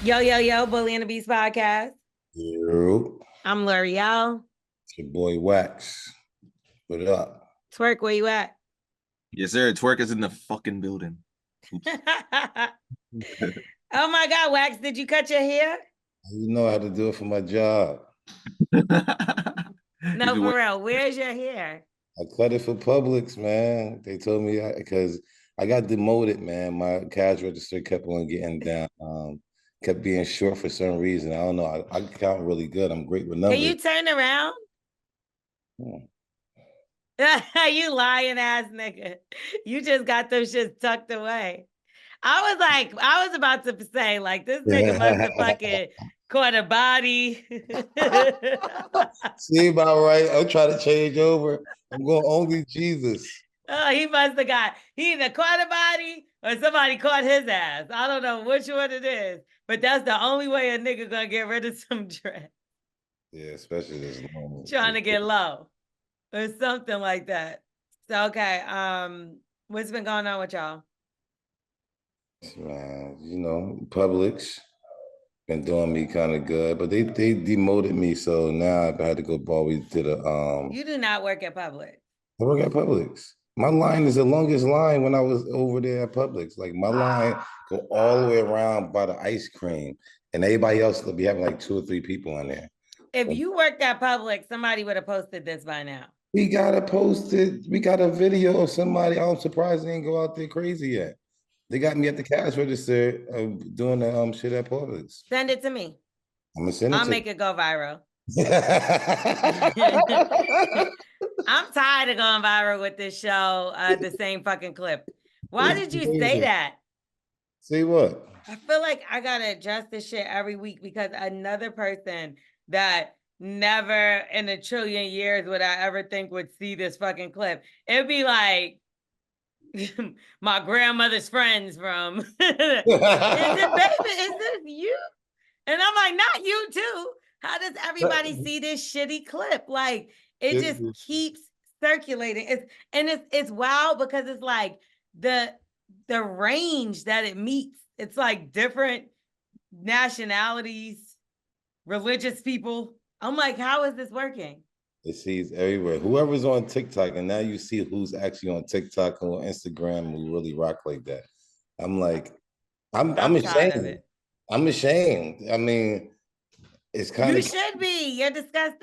Yo, yo, yo, Bully and the Beast podcast. Yo, I'm L'Oreal. it's your boy Wax. What up? Twerk, where you at? Yes, sir. Twerk is in the fucking building. Oh my God, Wax, did you cut your hair? You know how to do it for my job. No, for real. Where's your hair? I cut it for Publix, man. They told me because I got demoted, man. My cash register kept on getting down. Kept being short for some reason. I don't know. I count really good. I'm great with numbers. Can you turn around? You lying ass nigga. You just got those shits tucked away. I was about to say, like, this nigga must have fucking caught a body. See about right. I'm trying to change over. I'm going only Jesus. Oh, he must have he either caught a body or somebody caught his ass. I don't know which one it is, but that's the only way a nigga gonna get rid of some dread. Yeah, especially this long. Trying to get low or something like that. So, okay, what's been going on with y'all? Man, you know, Publix been doing me kind of good, but they demoted me, so now I've had to go always to the You do not work at Publix. I work at Publix. My line is the longest line when I was over there at Publix. Like my line go all the way around by the ice cream, and everybody else will be having like 2 or 3 people in there. If you worked at Publix, somebody would have posted this by now. We gotta post it. We got a video of somebody. I'm surprised they didn't go out there crazy yet. They got me at the cash register doing the shit at Publix. Send it to me. I'm gonna send it. I'll make it go viral. I'm tired of going viral with this show, the same fucking clip. Why did you say that? Say what? I feel like I gotta adjust this shit every week because another person that never in a trillion years would I ever think would see this fucking clip. It'd be like my grandmother's friends from, is it, baby, is this you? And I'm like, not you too. How does everybody see this shitty clip? Like, it just keeps circulating. It's wild because it's like the range that it meets. It's like different nationalities, religious people. I'm like, how is this working? It sees everywhere. Whoever's on TikTok, and now you see who's actually on TikTok and on Instagram who really rock like that. I'm like, I'm ashamed. I'm ashamed. I mean, it's kind of. You should be. You're disgusting.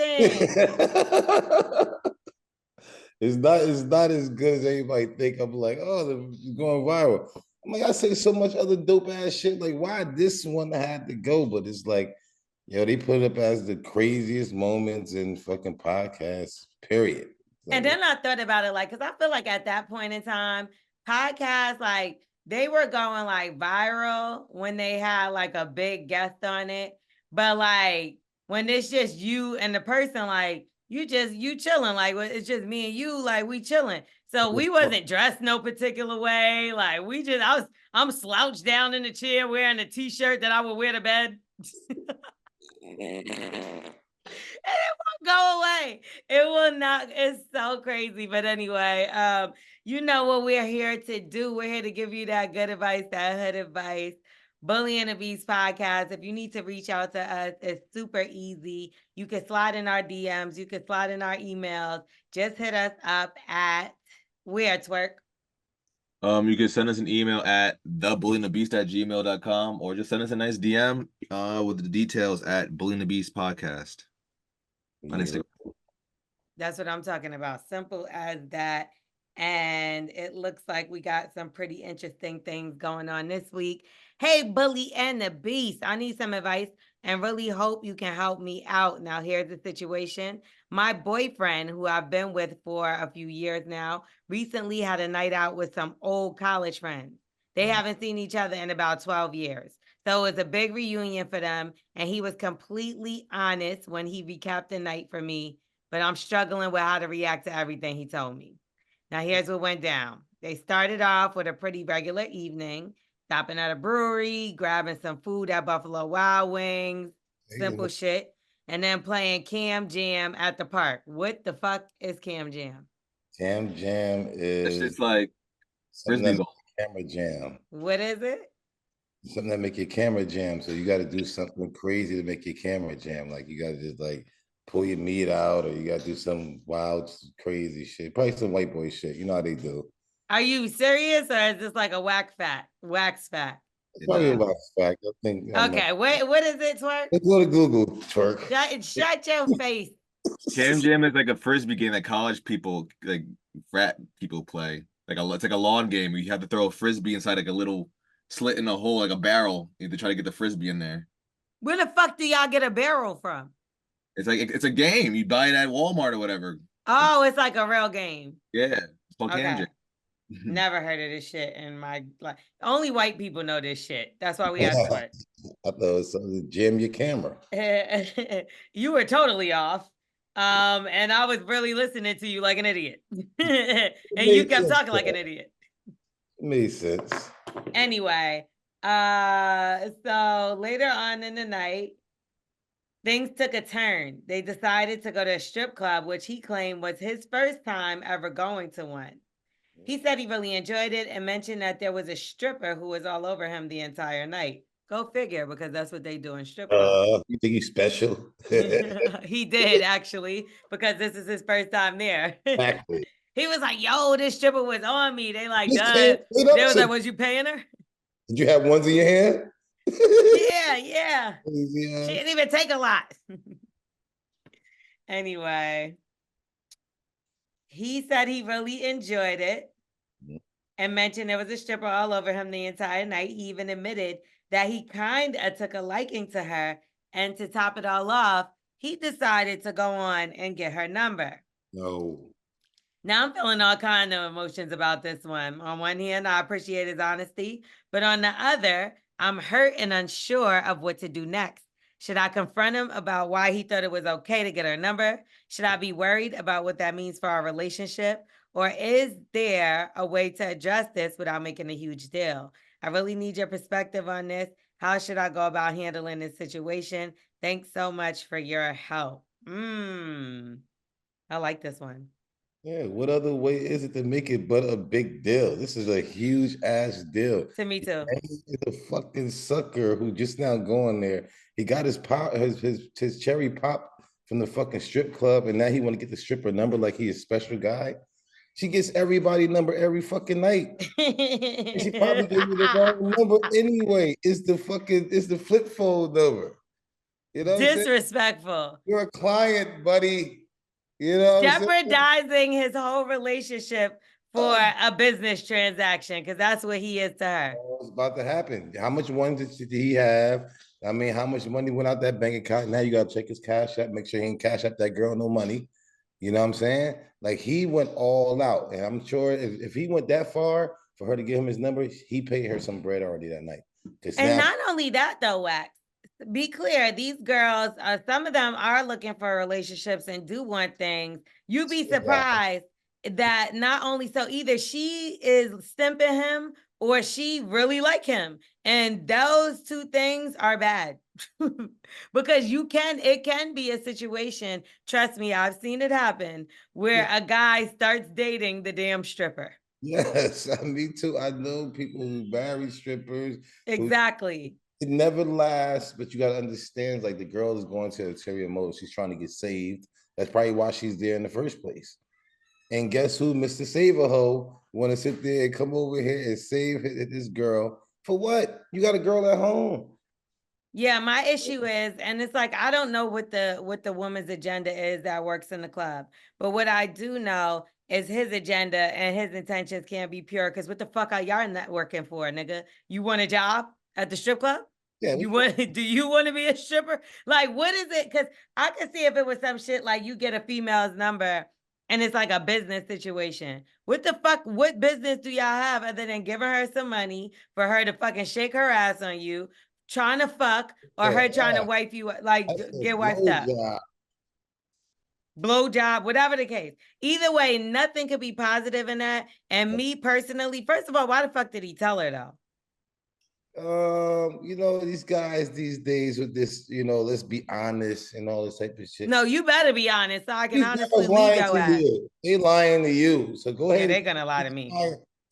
It's not as good as anybody think. I'm like, oh, it's going viral. I'm like, I say so much other dope ass shit. Like, why this one had to go? But it's like, yo, they put it up as the craziest moments in fucking podcasts, period. Like, and then I thought about it, like, because I feel like at that point in time, podcasts, like, they were going like viral when they had like a big guest on it. But like, when it's just you and the person, like, you chilling, like, it's just me and you, like, we chilling. So we wasn't dressed no particular way. Like, I'm slouched down in the chair wearing a t-shirt that I would wear to bed. And it won't go away. It will not. It's so crazy. But anyway, you know what we're here to do. We're here to give you that good advice, that hood advice. Bully and the Beast podcast. If you need to reach out to us, it's super easy. You can slide in our DMs. You can slide in our emails. Just hit us up at where, Twerk? You can send us an email at thebullyingthebeast@gmail.com or just send us a nice DM with the details at Bullying the Beast podcast on Instagram. That's what I'm talking about. Simple as that. And it looks like we got some pretty interesting things going on this week. Hey, Bully and the Beast, I need some advice and really hope you can help me out. Now, here's the situation. My boyfriend, who I've been with for a few years now, recently had a night out with some old college friends. They haven't seen each other in about 12 years. So it was a big reunion for them. And he was completely honest when he recapped the night for me. But I'm struggling with how to react to everything he told me. Now, here's what went down. They started off with a pretty regular evening, stopping at a brewery, grabbing some food at Buffalo Wild Wings, simple shit, and then playing Cam Jam at the park. What the fuck is Cam Jam? Cam Jam is it's like Frisbee ball. Camera Jam. What is it? something that make your camera jam. So you got to do something crazy to make your camera jam. Like you got to just like pull your meat out, or you got to do some wild, crazy shit. Probably some white boy shit. You know how they do. Are you serious, or is this like a wax fat? Probably a wax fact. I think. Okay, wait, what is it, twerk? Let's go to Google, twerk. Shut your face. Cam Jam is like a frisbee game that college people, like frat people play. It's like a lawn game where you have to throw a frisbee inside like a little slit in a hole, like a barrel. You have to try to get the frisbee in there. Where the fuck do y'all get a barrel from? It's a game. You buy it at Walmart or whatever. Oh, it's like a real game. Yeah, it's called Cam Jam. Never heard of this shit in my life. Only white people know this shit. That's why we asked for it. I thought it was something to jam your camera. You were totally off. And I was really listening to you like an idiot. And you kept talking like an idiot. It made sense. Anyway, so later on in the night, things took a turn. They decided to go to a strip club, which he claimed was his first time ever going to one. He said he really enjoyed it and mentioned that there was a stripper who was all over him the entire night. Go figure, because that's what they do in strip clubs. You think he's special? He did, actually, because this is his first time there. Exactly. He was like, yo, this stripper was on me. They like, duh. They was like, was you paying her? Did you have ones in your hand? Yeah. She didn't even take a lot. Anyway, he said he really enjoyed it and mentioned there was a stripper all over him the entire night. He even admitted that he kind of took a liking to her. And to top it all off, he decided to go on and get her number. No. Now I'm feeling all kind of emotions about this one. On one hand, I appreciate his honesty, but on the other, I'm hurt and unsure of what to do next. Should I confront him about why he thought it was okay to get her number? Should I be worried about what that means for our relationship? Or is there a way to address this without making a huge deal? I really need your perspective on this. How should I go about handling this situation? Thanks so much for your help. I like this one. Yeah, what other way is it to make it but a big deal? This is a huge ass deal. To me too. He's a fucking sucker who just now going there. He got his pop, his cherry pop from the fucking strip club, and now he want to get the stripper number like he's a special guy. She gets everybody number every fucking night. And she probably gave you the wrong number anyway. It's the flip fold number. You know, disrespectful. You're a client, buddy. You know, jeopardizing his whole relationship for a business transaction, because that's what he is to her. What's about to happen? How much money did he have? I mean, how much money went out that bank account? Now you got to check his cash app, make sure he ain't cash up that girl no money. You know what I'm saying? Like, he went all out. And I'm sure if he went that far for her to give him his number, he paid her some bread already that night. And not only that, though, Wax, be clear, these girls, some of them are looking for relationships and do want things. You'd be surprised that not only so, either she is stimping him or she really like him. And those two things are bad. Because it can be a situation, trust me, I've seen it happen, where a guy starts dating the damn stripper. Yes, me too. I know people who marry strippers. Exactly. It never lasts, but you got to understand, like, the girl is going to ulterior motive. She's trying to get saved. That's probably why she's there in the first place. And guess who, Mr. Save-A-Ho, want to sit there and come over here and save this girl. For what? You got a girl at home. Yeah, my issue is, and it's like, I don't know what the woman's agenda is that works in the club. But what I do know is his agenda and his intentions can't be pure, because what the fuck are y'all not working for, nigga? You want a job at the strip club? Yeah. Do you want to be a stripper? Like, what is it? Because I could see if it was some shit like you get a female's number and it's like a business situation. What the fuck? What business do y'all have other than giving her some money for her to fucking shake her ass on you, trying to fuck, or her trying to wife you, like, get wifed up? Blow job, whatever the case. Either way, nothing could be positive in that. And me personally, first of all, why the fuck did he tell her though? You know, these guys these days with this, you know, let's be honest and all this type of shit. No, you better be honest, so I can honestly leave your ass. They lying to you, so go ahead. They're gonna lie to me.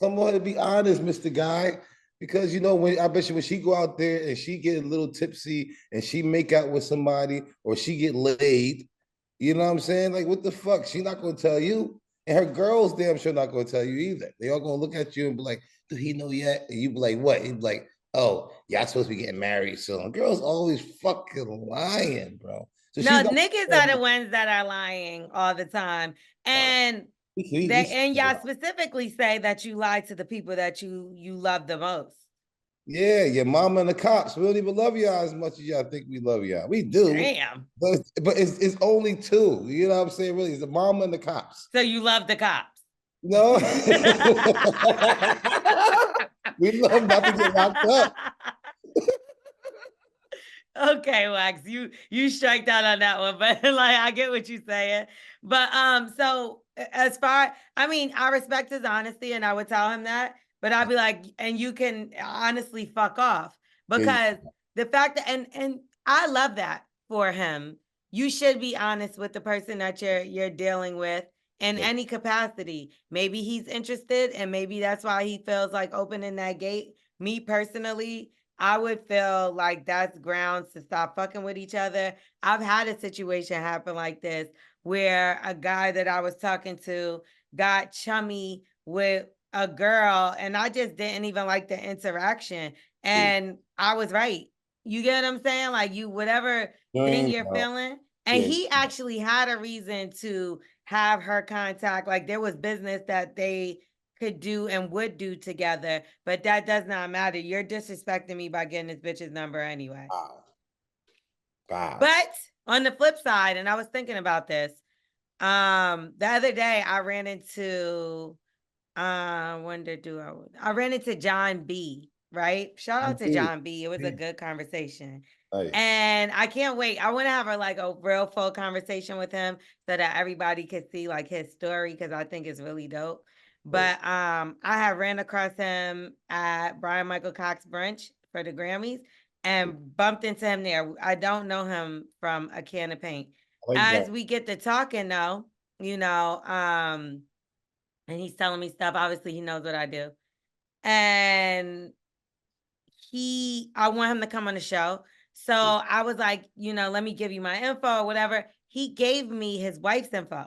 Come on and be honest, Mr. Guy. Because you know, when I bet you when she go out there and she get a little tipsy and she make out with somebody or she get laid, you know what I'm saying? Like, what the fuck? She not gonna tell you. And her girls damn sure not gonna tell you either. They all gonna look at you and be like, do he know yet? And you be like, what? He'd be like, oh, y'all supposed to be getting married soon. Girls always fucking lying, bro. So she's No, not niggas are the ones that are lying all the time. And y'all specifically say that you lie to the people that you love the most. Yeah, your mama and the cops. We don't even love y'all as much as y'all think we love y'all. We do. Damn. But it's only two. You know what I'm saying? Really, it's the mama and the cops. So you love the cops. No. We love not to get locked up. Okay, Wax, you striked out on that one, but like I get what you're saying. But so as far, I mean, I respect his honesty, and I would tell him that. But I'd be like, and you can honestly fuck off, because the fact that and I love that for him. You should be honest with the person that you're dealing with in any capacity. Maybe he's interested, and maybe that's why he feels like opening that gate. Me personally, I would feel like that's grounds to stop fucking with each other. I've had a situation happen like this where a guy that I was talking to got chummy with a girl, and I just didn't even like the interaction. And I was right. You get what I'm saying? Like, you, whatever thing you're feeling. And he actually had a reason to have her contact. Like, there was business that they could do and would do together, but that does not matter. You're disrespecting me by getting this bitch's number anyway. Wow. But on the flip side, and I was thinking about this, the other day I ran into I ran into John B, right? Shout out to John B. It was a good conversation. Nice. And I can't wait. I want to have a real full conversation with him so that everybody could see like his story, because I think it's really dope. But I had ran across him at Brian Michael Cox brunch for the Grammys and bumped into him there. I don't know him from a can of paint. As we get to talking though, you know, and he's telling me stuff. Obviously, he knows what I do. And I want him to come on the show. So I was like, you know, let me give you my info or whatever. He gave me his wife's info.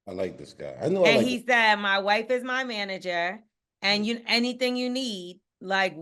I like this guy. I know. And he said, my wife is my manager, and anything you need, like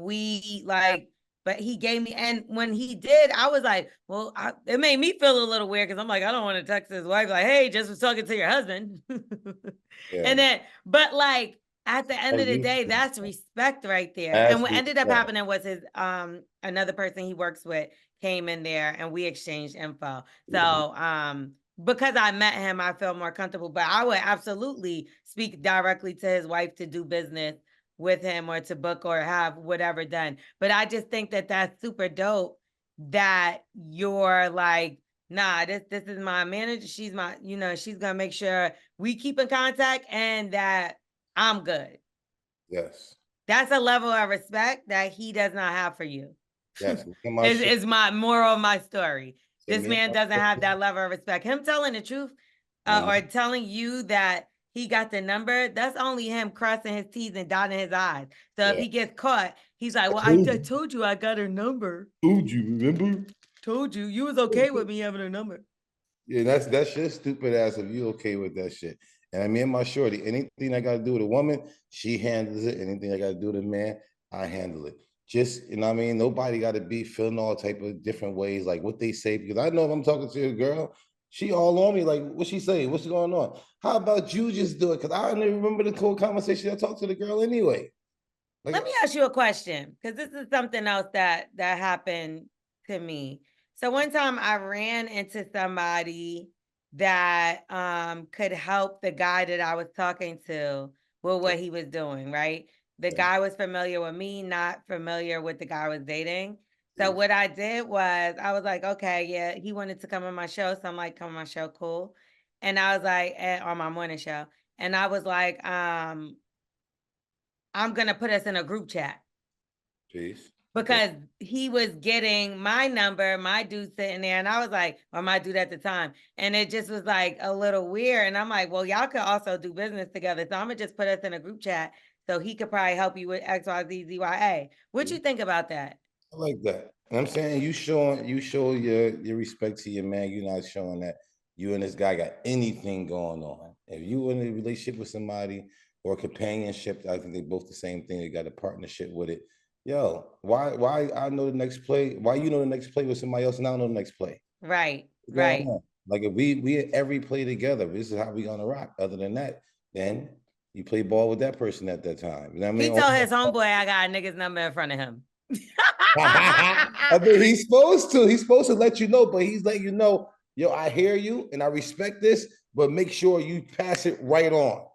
but he gave me, and when he did, I was like, well, it made me feel a little weird, because I'm like, I don't want to text his wife like, hey, just was talking to your husband. And then, but like, at the end of the day, that's respect right there. And what ended up happening was his another person he works with came in there, and we exchanged info. So because I met him, I feel more comfortable. But I would absolutely speak directly to his wife to do business with him, or to book or have whatever done. But I just think that that's super dope that you're like, nah, this is my manager. She's my, she's gonna make sure we keep in contact and that I'm good. Yes. That's a level of respect that he does not have for you. Yes. Is my moral of my story. This man doesn't have that level of respect. Him telling the truth or telling you that he got the number, that's only him crossing his T's and dotting his I's. So if he gets caught, he's like, well, I told you I got her number. Told you, remember? Told you. You was okay with me having her number. Yeah, that's your stupid ass if you okay with that shit. And I mean, my shorty, anything I got to do with a woman, she handles it. Anything I got to do with a man, I handle it. Just, you know what I mean? Nobody got to be feeling all type of different ways, like what they say. Because I know if I'm talking to a girl, she all on me, like, what she saying? What's going on? How about you just do it? Because I don't even remember the cool conversation I talked to the girl anyway. Like, let me ask you a question, because this is something else that happened to me. So one time I ran into somebody that could help the guy that I was talking to with what he was doing, right? The guy was familiar with me, not familiar with the guy I was dating. So what I did was, I was like, okay, yeah, he wanted to come on my show. So I'm like, come on my show, cool. And I was like, on my morning show. And I was like, I'm going to put us in a group chat. Peace. Because he was getting my number, my dude sitting there, and I was like, or my dude at the time, and it just was like a little weird. And I'm like, well, y'all could also do business together, so I'm gonna just put us in a group chat so he could probably help you with X, Y, Z, Z, Y, A. What you think about that? I like that. And I'm saying you show your respect to your man. You're not showing that you and this guy got anything going on. If you in a relationship with somebody or companionship, I think they both the same thing. They got a partnership with it. Yo, why I know the next play? Why you know the next play with somebody else and I don't know the next play? Right, What's going right. on? Like if we every play together, this is how we gonna rock. Other than that, then you play ball with that person at that time. You know what I He mean? told his homeboy I got a nigga's number in front of him. I mean, he's supposed to. He's supposed to let you know, but he's letting you know, yo, I hear you and I respect this, but make sure you pass it right on.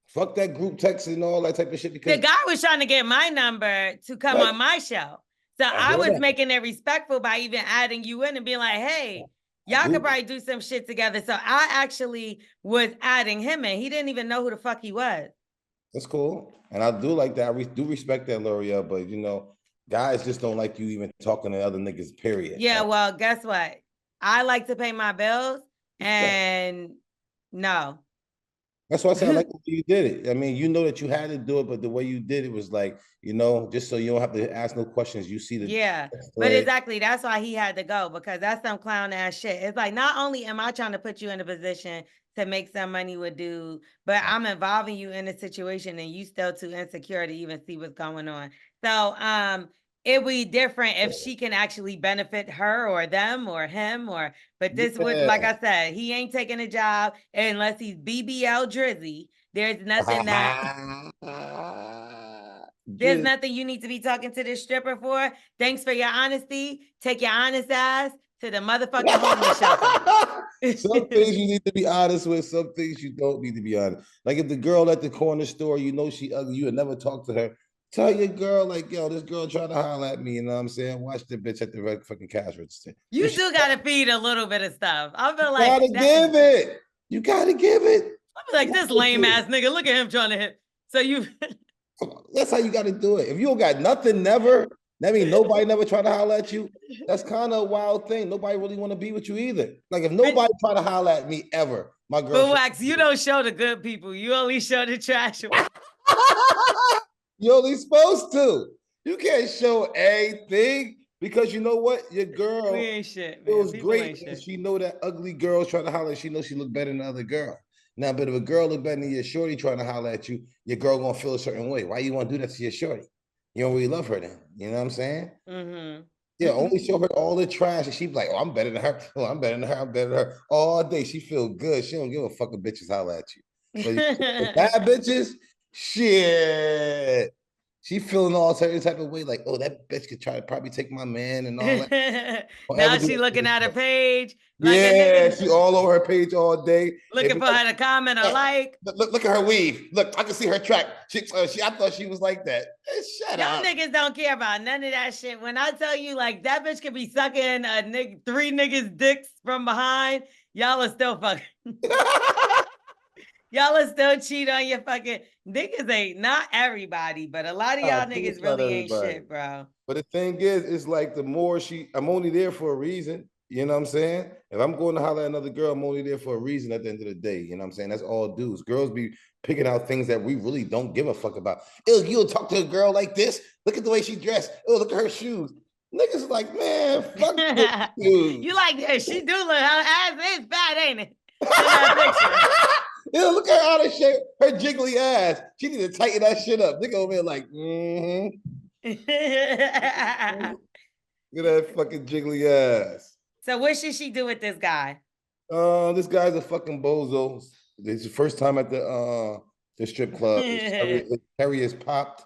Fuck that group text and all that type of shit. Because the guy was trying to get my number to come on my show. So I was making it respectful by even adding you in and being like, hey, y'all could probably do some shit together. So I actually was adding him in. He didn't even know who the fuck he was. That's cool. And I do like that. I do respect that, L'Oreal, but you know, guys just don't like you even talking to other niggas, period. Yeah, well, guess what? I like to pay my bills and no. That's why I said I like the way you did it. I mean, you know that you had to do it, but the way you did it was like, you know, just so you don't have to ask no questions. You see the but exactly that's why he had to go, because that's some clown ass shit. It's like, not only am I trying to put you in a position to make some money with dude, but I'm involving you in a situation and you still too insecure to even see what's going on. So it'd be different if she can actually benefit her or them or him, or but this would, like I said, he ain't taking a job unless he's BBL Drizzy. There's nothing that there's nothing you need to be talking to this stripper for. Thanks for your honesty. Take your honest ass to the motherfucking homeless shelter. Some things you need to be honest with, some things you don't need to be honest. Like if the girl at the corner store, you know she ugly, you would never talk to her. Tell your girl, like, yo, this girl trying to holler at me, you know what I'm saying? Watch the bitch at the red fucking cash register. You do gotta feed a little bit of stuff. I feel like you gotta give it. You gotta give it. I feel like this lame ass nigga. Look at him trying to hit. So you that's how you gotta do it. If you don't got nothing, never, that means nobody never try to holler at you. That's kind of a wild thing. Nobody really want to be with you either. Like if nobody try to holler at me ever, my girl. But Wax, you don't show the good people. You only show the trash ones. You're only supposed to. You can't show anything because you know what? Your girl ain't shit, man. It was great. She know that ugly girl's trying to holler. She knows she look better than the other girl. Now, but if a girl look better than your shorty trying to holler at you, your girl gonna feel a certain way. Why you want to do that to your shorty? You don't really love her then. You know what I'm saying? Mm-hmm. Yeah, only show her all the trash, and she be like, "Oh, I'm better than her. Oh, I'm better than her. I'm better than her." All day, she feel good. She don't give a fuck if bitches holler at you. But bad bitches, shit. She feeling all certain type of way, like, oh, that bitch could try to probably take my man and all that. Now she looking at her page. Like yeah, she all over her page all day. Looking for her to comment or like. Look at her weave. Look, I can see her track. She I thought she was like that. Hey, shut Y'all up. niggas don't care about none of that shit. When I tell you, like, that bitch could be sucking three niggas' dicks from behind, y'all are still fucking. Y'all are still cheat on your fucking niggas. Ain't not everybody, but a lot of y'all niggas really ain't shit, bro. But the thing is, it's like the more I'm only there for a reason. You know what I'm saying? If I'm going to holler at another girl, I'm only there for a reason at the end of the day. You know what I'm saying? That's all dudes. Girls be picking out things that we really don't give a fuck about. Ew, you'll talk to a girl like this? Look at the way she dressed. Oh, look at her shoes. Niggas like, man, fuck you. You like that? She do look, her ass is fat, ain't it? In that Ew, look at her out of shape. Her jiggly ass. She need to tighten that shit up. Nigga over here like, Look at that fucking jiggly ass. So what should she do with this guy? This guy's a fucking bozo. It's the first time at the strip club. His cherry is popped.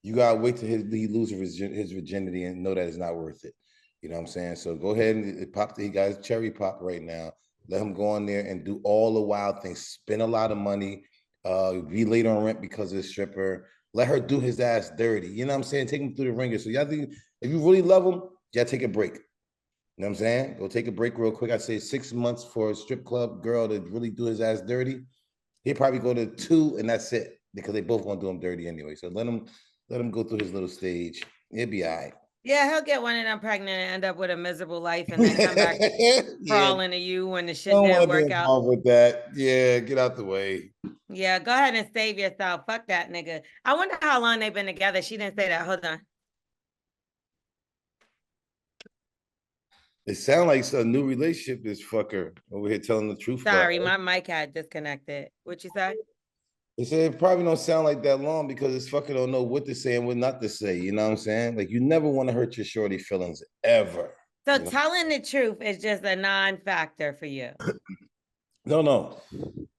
You gotta wait till he loses his virginity and know that it's not worth it. You know what I'm saying? So go ahead and pop. He got his cherry pop right now. Let him go on there and do all the wild things. Spend a lot of money. Be late on rent because of the stripper. Let her do his ass dirty. You know what I'm saying? Take him through the ringer. So y'all think if you really love him, y'all take a break. You know what I'm saying? Go take a break real quick. I say 6 months for a strip club girl to really do his ass dirty. He'd probably go to 2 and that's it because they both want to do him dirty anyway. So let him go through his little stage. It'll be all right. Yeah, he'll get one of them pregnant and end up with a miserable life and then come back Yeah, crawling to you when the I shit don't didn't want to be work out. involved with that. Yeah, get out the way. Yeah, go ahead and save yourself. Fuck that nigga. I wonder how long they've been together. She didn't say that. Hold on. It sounds like a new relationship. This fucker over here telling the truth about Sorry, her. my mic had disconnected. What you say? They said it probably don't sound like that long because this fucker don't know what to say and what not to say. You know what I'm saying? Like you never want to hurt your shorty feelings ever. So You know? telling the truth is just a non-factor for you. No.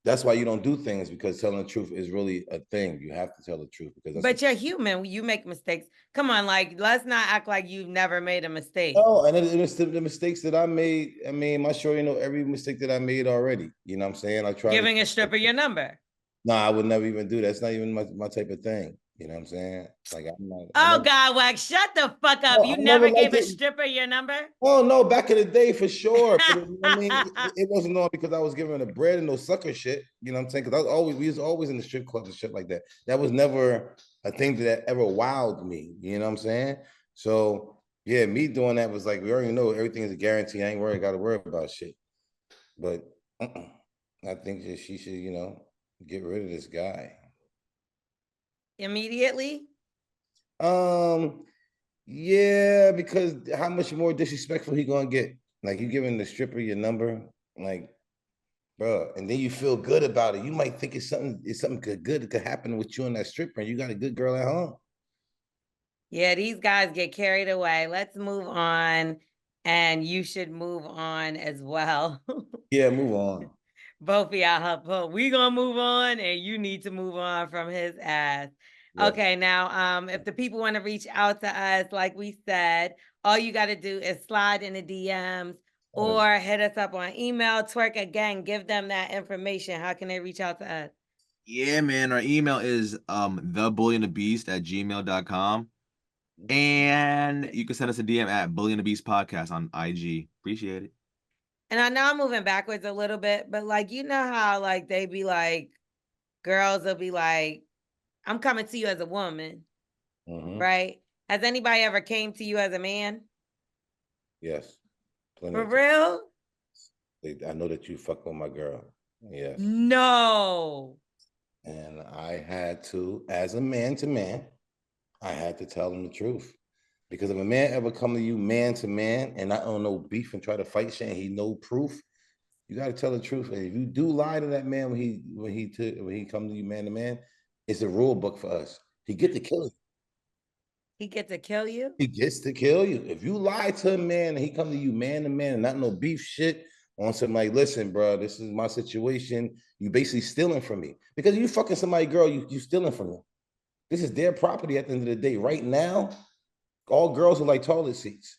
That's why you don't do things because telling the truth is really a thing. You have to tell the truth because that's But you're human. You make mistakes. Come on, like let's not act like you've never made a mistake. Oh, and it's the mistakes that I made. I mean, my shorty know every mistake that I made already. You know what I'm saying? I try Giving to. a stripper your number. Nah, I would never even do that. It's not even my type of thing. You know what I'm saying? Like I'm not. Oh God, Wax, shut the fuck up. No, You I never never liked gave a it. stripper your number? Oh no, back in the day for sure. But I mean, it wasn't all because I was giving her the bread and no sucker shit. You know what I'm saying? Because we was always in the strip clubs and shit like that. That was never a thing that ever wowed me. You know what I'm saying? So yeah, me doing that was like we already know everything is a guarantee. I ain't worried, got to worry about shit. But I think that she should, get rid of this guy. Immediately? Yeah, because how much more disrespectful he gonna get? Like you giving the stripper your number, like, bro, and then you feel good about it. You might think it's something good that could happen with you and that stripper, and you got a good girl at home. Yeah, these guys get carried away. Let's move on. And you should move on as well. Yeah, move on. Both of y'all, we gonna move on, and you need to move on from his ass. Yeah. Okay, now, if the people want to reach out to us, like we said, all you got to do is slide in the DMs or hit us up on email. Twerk again, give them that information. How can they reach out to us? Yeah, man. Our email is thebullyandthebeast@gmail.com. And you can send us a DM at Bully and the Beast Podcast on IG. Appreciate it. And I know I'm moving backwards a little bit, but like, you know how like they be like, girls will be like, I'm coming to you as a woman, right? Has anybody ever came to you as a man? Yes. For real? I know that you fuck with my girl. Yes. No. And I had to, as a man to man, I had to tell them the truth. Because if a man ever come to you man to man and not on no beef and try to fight shit and he no proof, you got to tell the truth. And if you do lie to that man when he come to you man to man, it's a rule book for us. He get to kill you. He get to kill you? He gets to kill you. If you lie to a man and he come to you man to man and not no beef shit on something like, listen, bro, this is my situation. You basically stealing from me. Because you fucking somebody, girl, you stealing from them. This is their property at the end of the day. Right now, all girls are like toilet seats.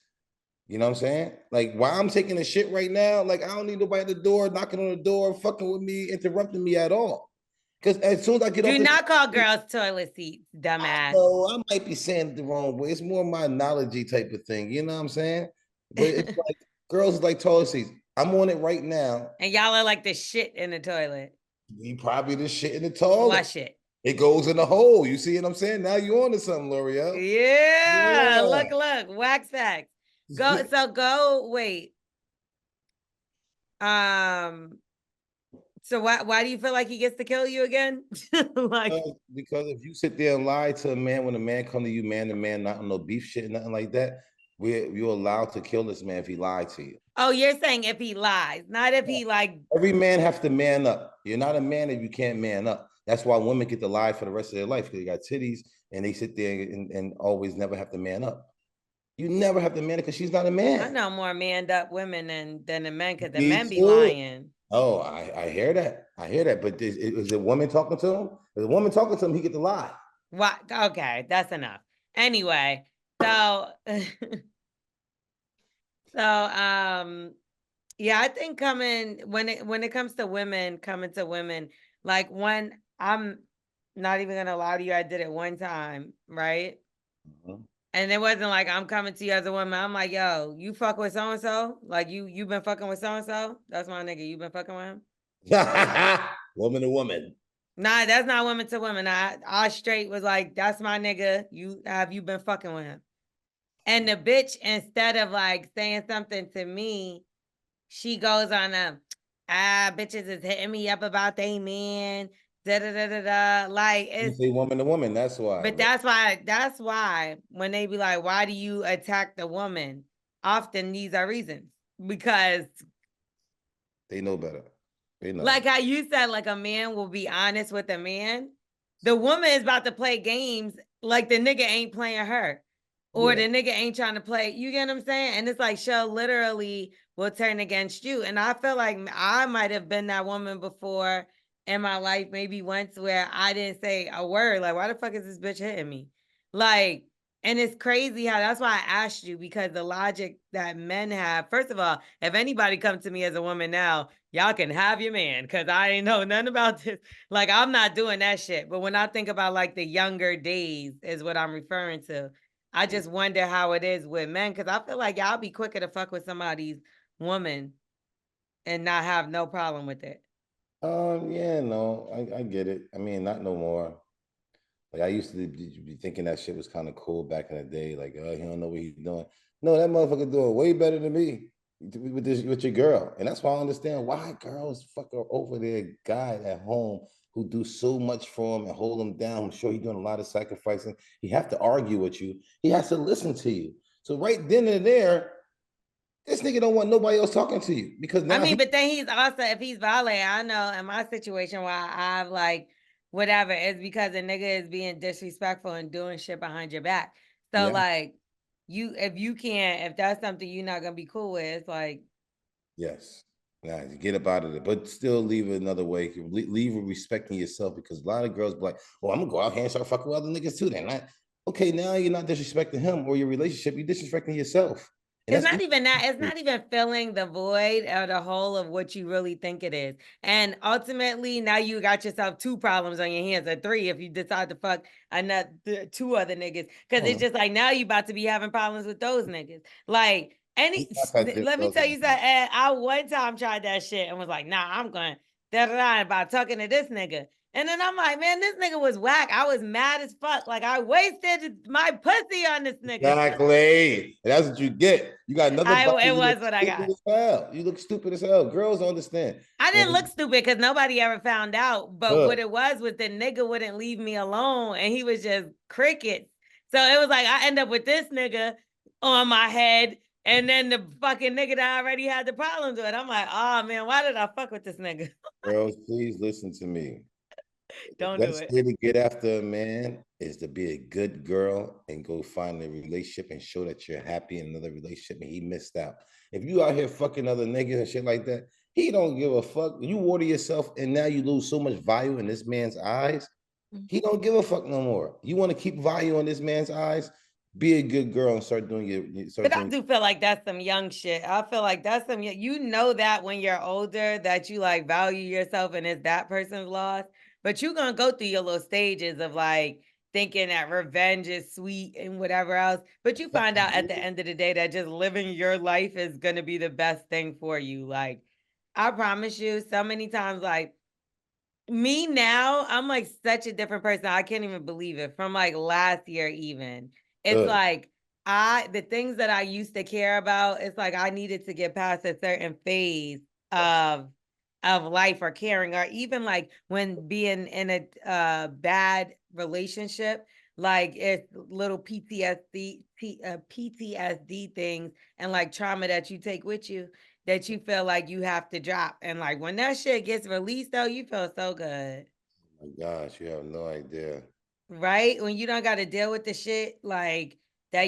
You know what I'm saying? Like, while I'm taking a shit right now, like, I don't need nobody at the door, knocking on the door, fucking with me, interrupting me at all. Because as soon as I get off Do not call girls toilet seats, dumbass. No, I might be saying it the wrong way. It's more my analogy type of thing. You know what I'm saying? But it's like girls is like toilet seats. I'm on it right now. And y'all are like the shit in the toilet. You probably the shit in the toilet. Flush it. It goes in the hole. You see what I'm saying? Now you're on to something, L'Oreal. Yeah. Look. Wax facts. Go, wait. So why do you feel like he gets to kill you again? Like, because if you sit there and lie to a man when a man come to you man to man, not on no beef shit, nothing like that, you're allowed to kill this man if he lied to you. Oh, you're saying if he lies, not if he like. Every man have to man up. You're not a man if you can't man up. That's why women get to lie for the rest of their life because they got titties and they sit there and always never have to man up. You never have to man up because she's not a man. I know more manned up women than the men because the men be lying. Oh, I hear that. I hear that. But is a woman talking to him? If a woman talking to him, he get to lie. What? Okay, that's enough. Anyway, so yeah, I think when it comes to women, coming to women, like when I'm not even gonna lie to you, I did it one time, right? And it wasn't like I'm coming to you as a woman. I'm like, yo, you fuck with so and so? Like you been fucking with so and so? That's my nigga. You been fucking with him? Woman to woman. Nah, that's not woman to woman. I straight was like, that's my nigga. You been fucking with him? And the bitch, instead of like saying something to me, she goes on bitches is hitting me up about they man. Da da da da da. Like You it's say woman to woman. That's why. but that's why when they be like, why do you attack the woman? Often these are reasons. Because they know better. They know. like how you said, like a man will be honest with a man. The woman is about to play games like the nigga ain't playing her. Or the nigga ain't trying to play. You get what I'm saying? And it's like she'll literally will turn against you. And I feel like I might have been that woman before in my life, maybe once where I didn't say a word. Like, why the fuck is this bitch hitting me? Like, and it's crazy how that's why I asked you, because the logic that men have, first of all, if anybody comes to me as a woman now, y'all can have your man, because I ain't know nothing about this. Like, I'm not doing that shit. But when I think about like the younger days is what I'm referring to. I just wonder how it is with men, because I feel like y'all be quicker to fuck with somebody's woman and not have no problem with it. Yeah, no, I get it. I mean, not no more. Like I used to be thinking that shit was kind of cool back in the day. Like, oh, he don't know what he's doing. No, that motherfucker doing way better than me with your girl, and that's why I understand why girls fuck her over their guy at home who do so much for him and hold him down. I'm sure he's doing a lot of sacrificing. He have to argue with you. He has to listen to you. So right then and there, this nigga don't want nobody else talking to you because now but then he's also, if he's violating, I know in my situation why I've like whatever, is because a nigga is being disrespectful and doing shit behind your back. So like if that's something you're not gonna be cool with, it's like yes. Nah, get up out of it, but still leave it another way. Leave with respecting yourself, because a lot of girls be like, "Oh, I'm gonna go out here and start fucking with other niggas too." Then, okay, now you're not disrespecting him or your relationship; you're disrespecting yourself. And it's not even that. It's not even filling the void or the hole of what you really think it is. And ultimately, now you got yourself 2 problems on your hands, or 3 if you decide to fuck another 2 other niggas. Because it's just like now you about to be having problems with those niggas. Like let me tell you something. I one time tried that shit and was like, nah, I'm going about talking to this nigga. And then I'm like, man, this nigga was whack. I was mad as fuck. Like, I wasted my pussy on this nigga. Exactly. And that's what you get. You got another body. It was what I got. As hell. You look stupid as hell. Girls understand. I didn't look stupid because nobody ever found out. But what it was the nigga wouldn't leave me alone. And he was just crickets. So it was like, I end up with this nigga on my head. And then the fucking nigga that I already had the problems with. I'm like, oh, man, why did I fuck with this nigga? Girls, please listen to me. Don't The do best it. way to get after a man is to be a good girl and go find a relationship and show that you're happy in another relationship and he missed out. If you out here fucking other niggas and shit like that, he don't give a fuck. You water yourself and now you lose so much value in this man's eyes. He don't give a fuck no more. You want to keep value in this man's eyes? Be a good girl and start doing your. I do feel like that's some young shit. I feel like that's some, you know, that when you're older that you like value yourself and it's that person's loss. But you're gonna go through your little stages of like thinking that revenge is sweet and whatever else. But you find out at the end of the day that just living your life is gonna be the best thing for you. Like, I promise you, so many times, like me now, I'm like such a different person. I can't even believe it. From like last year, even. It's like the things that I used to care about, it's like I needed to get past a certain phase of life or caring, or even like when being in a bad relationship, like it's little PTSD things and like trauma that you take with you that you feel like you have to drop. And like when that shit gets released though, you feel so good. Oh my gosh, you have no idea. Right? When you don't got to deal with the shit like that,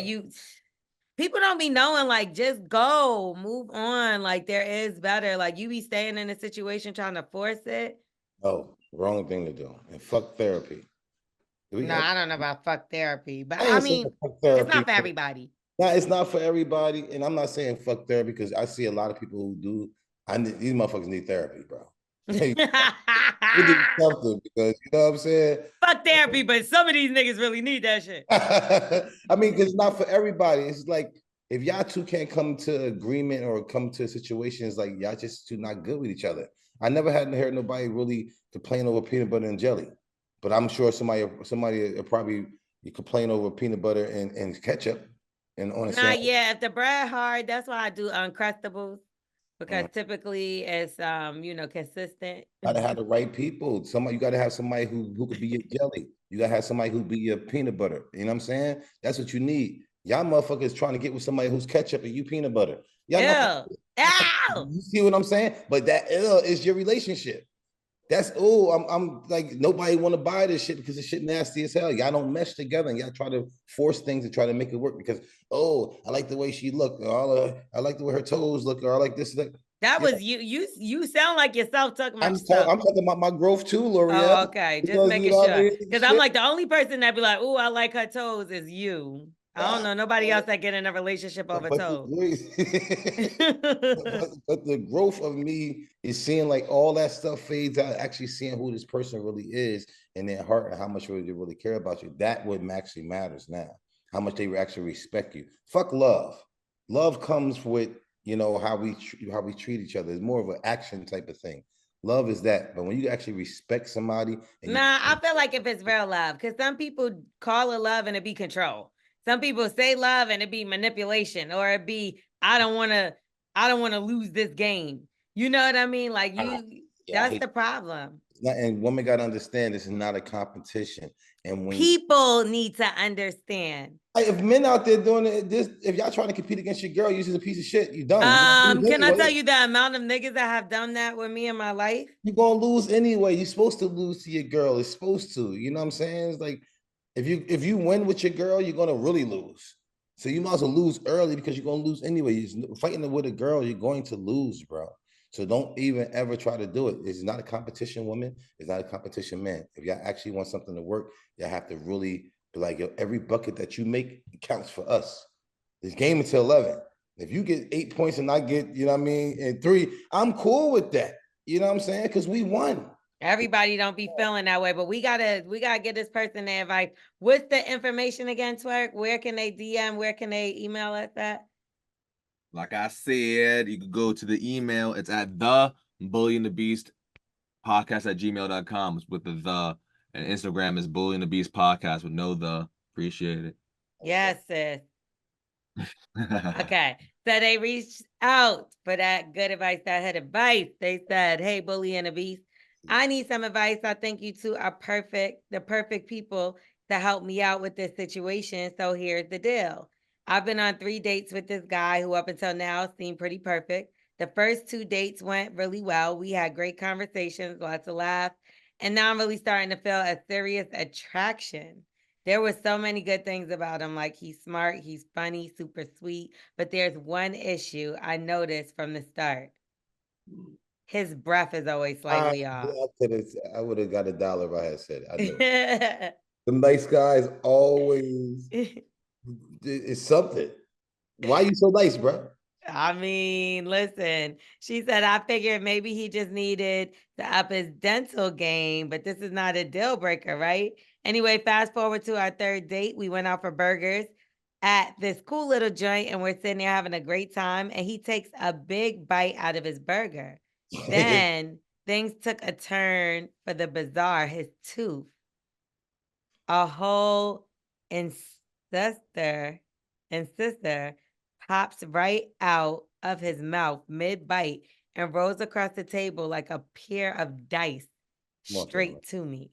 people don't be knowing, like, just go, move on. Like, there is better. Like, you be staying in a situation trying to force it. Oh, wrong thing to do. And fuck therapy. No, I don't know about fuck therapy, but I I ain't saying mean, fuck it's therapy. not for everybody. No, it's not for everybody. And I'm not saying fuck therapy because I see a lot of people who do. These motherfuckers need therapy, bro. We need something because you know what I'm saying? Fuck therapy, but some of these niggas really need that shit. I mean, because it's not for everybody. It's like if y'all two can't come to agreement or come to situations, like y'all just too not good with each other. I never had heard nobody really complain over peanut butter and jelly, but I'm sure somebody probably complain over peanut butter and ketchup. And on the Nah, same, yeah, if the bread hard, that's why I do Uncrustables because mm, typically it's consistent. gotta have the right people. Somebody you gotta have somebody who could be your jelly. You gotta have somebody who be your peanut butter. You know what I'm saying? That's what you need. Y'all motherfuckers trying to get with somebody who's ketchup and you peanut butter. Y'all not. Ew. Ow! You see what I'm saying? But that is your relationship. That's I'm like nobody want to buy this shit because this shit nasty as hell. Y'all don't mesh together and y'all try to force things and try to make it work because I like the way she look, or I like the way her toes look, or I like this. That. That Yeah, was you. You sound like yourself talking about I'm yourself. talking about my growth too, L'Oreal. Oh, okay. Just Because you making know what I sure. mean? Because I'm Shit. like the only person that be like, "Oh, I like her toes," is you. I don't know nobody else that get in a relationship over But toes. but the growth of me is seeing like all that stuff fades out, actually seeing who this person really is in their heart and how much really they really care about you. That what actually matters now. How much they actually respect you. Fuck love. Love comes with how we treat each other. It's more of an action type of thing. Love is that, but when you actually respect somebody, and Nah, I feel like if it's real love, because some people call it love and it be control. Some people say love and it be manipulation, or it be I don't want to lose this game. You know what I mean? Like yeah, that's the problem. and women got to understand this is not a competition. And when People need to understand. if men out there doing it, if y'all trying to compete against your girl, you're just a piece of shit. You dumb. Can I tell you the amount of niggas that have done that with me in my life? You're gonna lose anyway. You're supposed to lose to your girl. It's supposed to. You know what I'm saying? It's like if you win with your girl, you're gonna really lose. So you might as well lose early because you're gonna lose anyway. You're fighting with a girl, you're going to lose, bro. So don't even ever try to do it. It's not a competition, woman. It's not a competition, man. If y'all actually want something to work, y'all have to really be like, yo, every bucket that you make counts for us. This game until 11. If you get 8 points and I get, you know what I mean, and 3, I'm cool with that. You know what I'm saying? Because we won. Everybody don't be feeling that way, but we gotta get this person their advice. What's the information again, Twerk? Where can they DM? Where can they email us at? Like I said, you could go to the email. It's at the Bully and the Beast podcast at gmail.com. It's with the. And Instagram is Bully and the Beast podcast with no the. Appreciate it. Yes, sis. Okay. So they reached out for that good advice, that had advice. They said, "Hey, Bully and a Beast, I need some advice. I think you two are the perfect people to help me out with this situation. So here's the deal. I've been on 3 dates with this guy who up until now seemed pretty perfect. The first 2 dates went really well. We had great conversations, lots of laughs, and now I'm really starting to feel a serious attraction. There were so many good things about him, like he's smart, he's funny, super sweet. But there's one issue I noticed from the start. His breath is always slightly off. I would have got $1 if I had said it. I knew it. The nice guys always it's something. Why are you so nice, bro? I mean, listen, she said, I figured maybe he just needed to up his dental game, but this is not a deal breaker, right? Anyway, fast forward to our 3rd date. We went out for burgers at this cool little joint and we're sitting there having a great time. And he takes a big bite out of his burger. Then things took a turn for the bizarre. His tooth, a whole sister pops right out of his mouth mid-bite and rolls across the table like a pair of dice straight to me.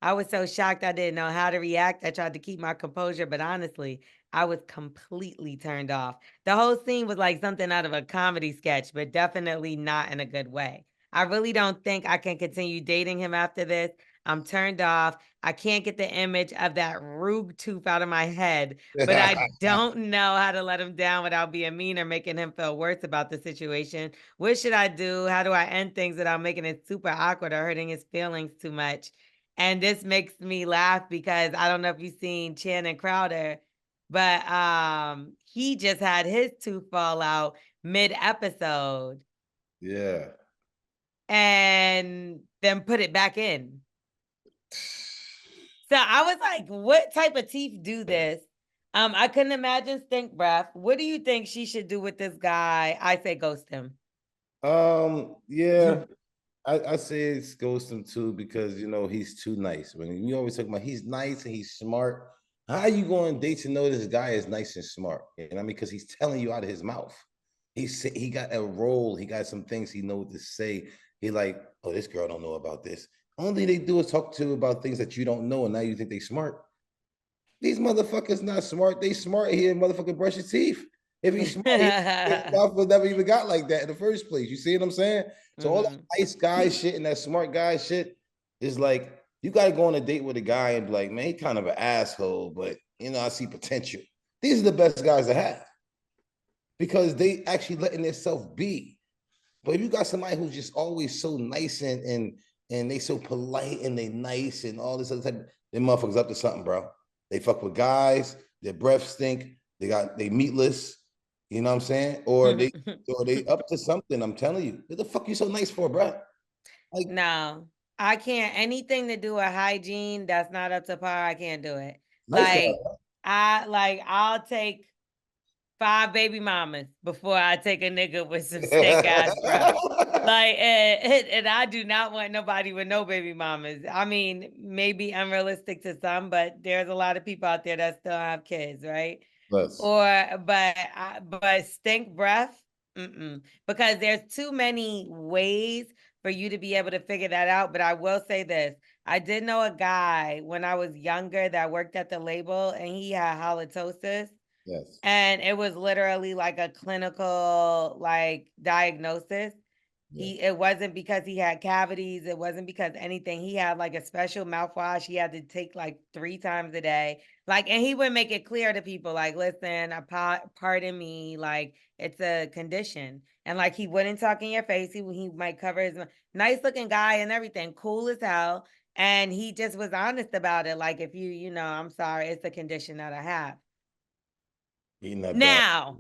I was so shocked I didn't know how to react. I tried to keep my composure, but honestly, I was completely turned off. The whole scene was like something out of a comedy sketch, but definitely not in a good way. I really don't think I can continue dating him after this. I'm turned off. I can't get the image of that rube tooth out of my head, but I don't know how to let him down without being mean or making him feel worse about the situation. What should I do? How do I end things without making it super awkward or hurting his feelings too much? And this makes me laugh because I don't know if you've seen Channing Crowder, but he just had his tooth fall out mid-episode. Yeah. And then put it back in. So I was like, what type of teeth do this? I couldn't imagine stink breath. What do you think she should do with this guy? I say ghost him. Yeah. I say it's ghost him too because he's too nice. When you always talk about he's nice and he's smart, How are you going on dates to know this guy is nice and smart? You know what I mean? Because he's telling you out of his mouth. He got a role. He got some things he knows to say. He like, oh, this girl don't know about this. Only they do is talk to you about things that you don't know, and now you think they smart. These motherfuckers not smart. They smart. He didn't motherfucking brush his teeth. If he's smart, his mouth would never even got like that in the first place. You see what I'm saying? So all that nice guy shit and that smart guy shit is like, you got to go on a date with a guy and be like, man, he kind of an asshole, but you know, I see potential. These are the best guys to have because they actually letting themselves be. But if you got somebody who's just always so nice and they so polite and they nice and all this other type, them motherfuckers up to something, bro. They fuck with guys, their breath stink, they meatless, you know what I'm saying? Or they up to something. I'm telling you. What the fuck you so nice for, bro? Like, no, I can't. Anything to do with hygiene that's not up to par, I can't do it. Nice I'll take 5 baby mamas before I take a nigga with some stink ass breath. And I do not want nobody with no baby mamas. I mean, maybe unrealistic to some, but there's a lot of people out there that still have kids, right? Yes. But stink breath, because there's too many ways for you to be able to figure that out. But I will say this. I did know a guy when I was younger that worked at the label and he had halitosis. Yes. And it was literally like a clinical diagnosis. It wasn't because he had cavities. It wasn't because anything. He had like a special mouthwash he had to take like 3 times a day. And he would make it clear to people, like, listen, pardon me, like, it's a condition. And like, he wouldn't talk in your face. He might cover his nice looking guy and everything, cool as hell. And he just was honest about it. Like, if you know, I'm sorry, it's a condition that I have. Now,